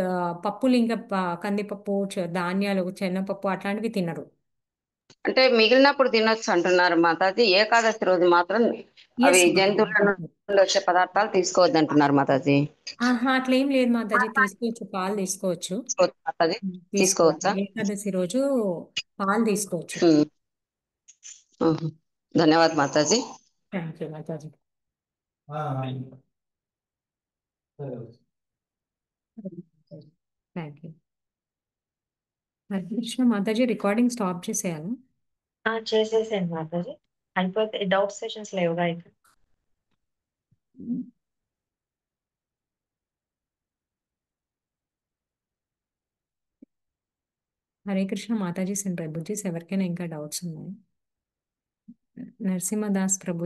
పప్పులు ఇంకా కందిపప్పు, ధాన్యాలు, శనగపప్పు అట్లాంటివి తినరు. అంటే మిగిలినప్పుడు తినొచ్చు అంటున్నారు మాతాజీ. ఏకాదశి రోజు మాత్రం అవి ఎస్ జంతువుల నుండి వచ్చే పదార్థాలు తీసుకోవద్దు అంటున్నారు మాతాజీ. ఆహా, అట్లా ఏం లేదు మాతాజీ. తీసుకోవచ్చు, పాలు తీసుకోవచ్చు. మాతాజీ తీసుకోవాలి. తీసుకోవచ్చా? ఏకాదశి రోజు పాలు తీసుకోవచ్చు. ధన్యవాద్ మాతాజీ. Thank you Mataji. Thank you. Harikrishna మాతాజీ, రికార్డింగ్ స్టాప్ చేసేయాలి. చేసేసాను మాతాజీ. అయిపోతే డౌట్ సెషన్స్ లేవుగా ఇక. హరే కృష్ణ మాతాజీ అండ్ ప్రభుజీస్, ఎవరికైనా ఇంకా డౌట్స్ ఉన్నాయి? నరసింహదాస్ ప్రభు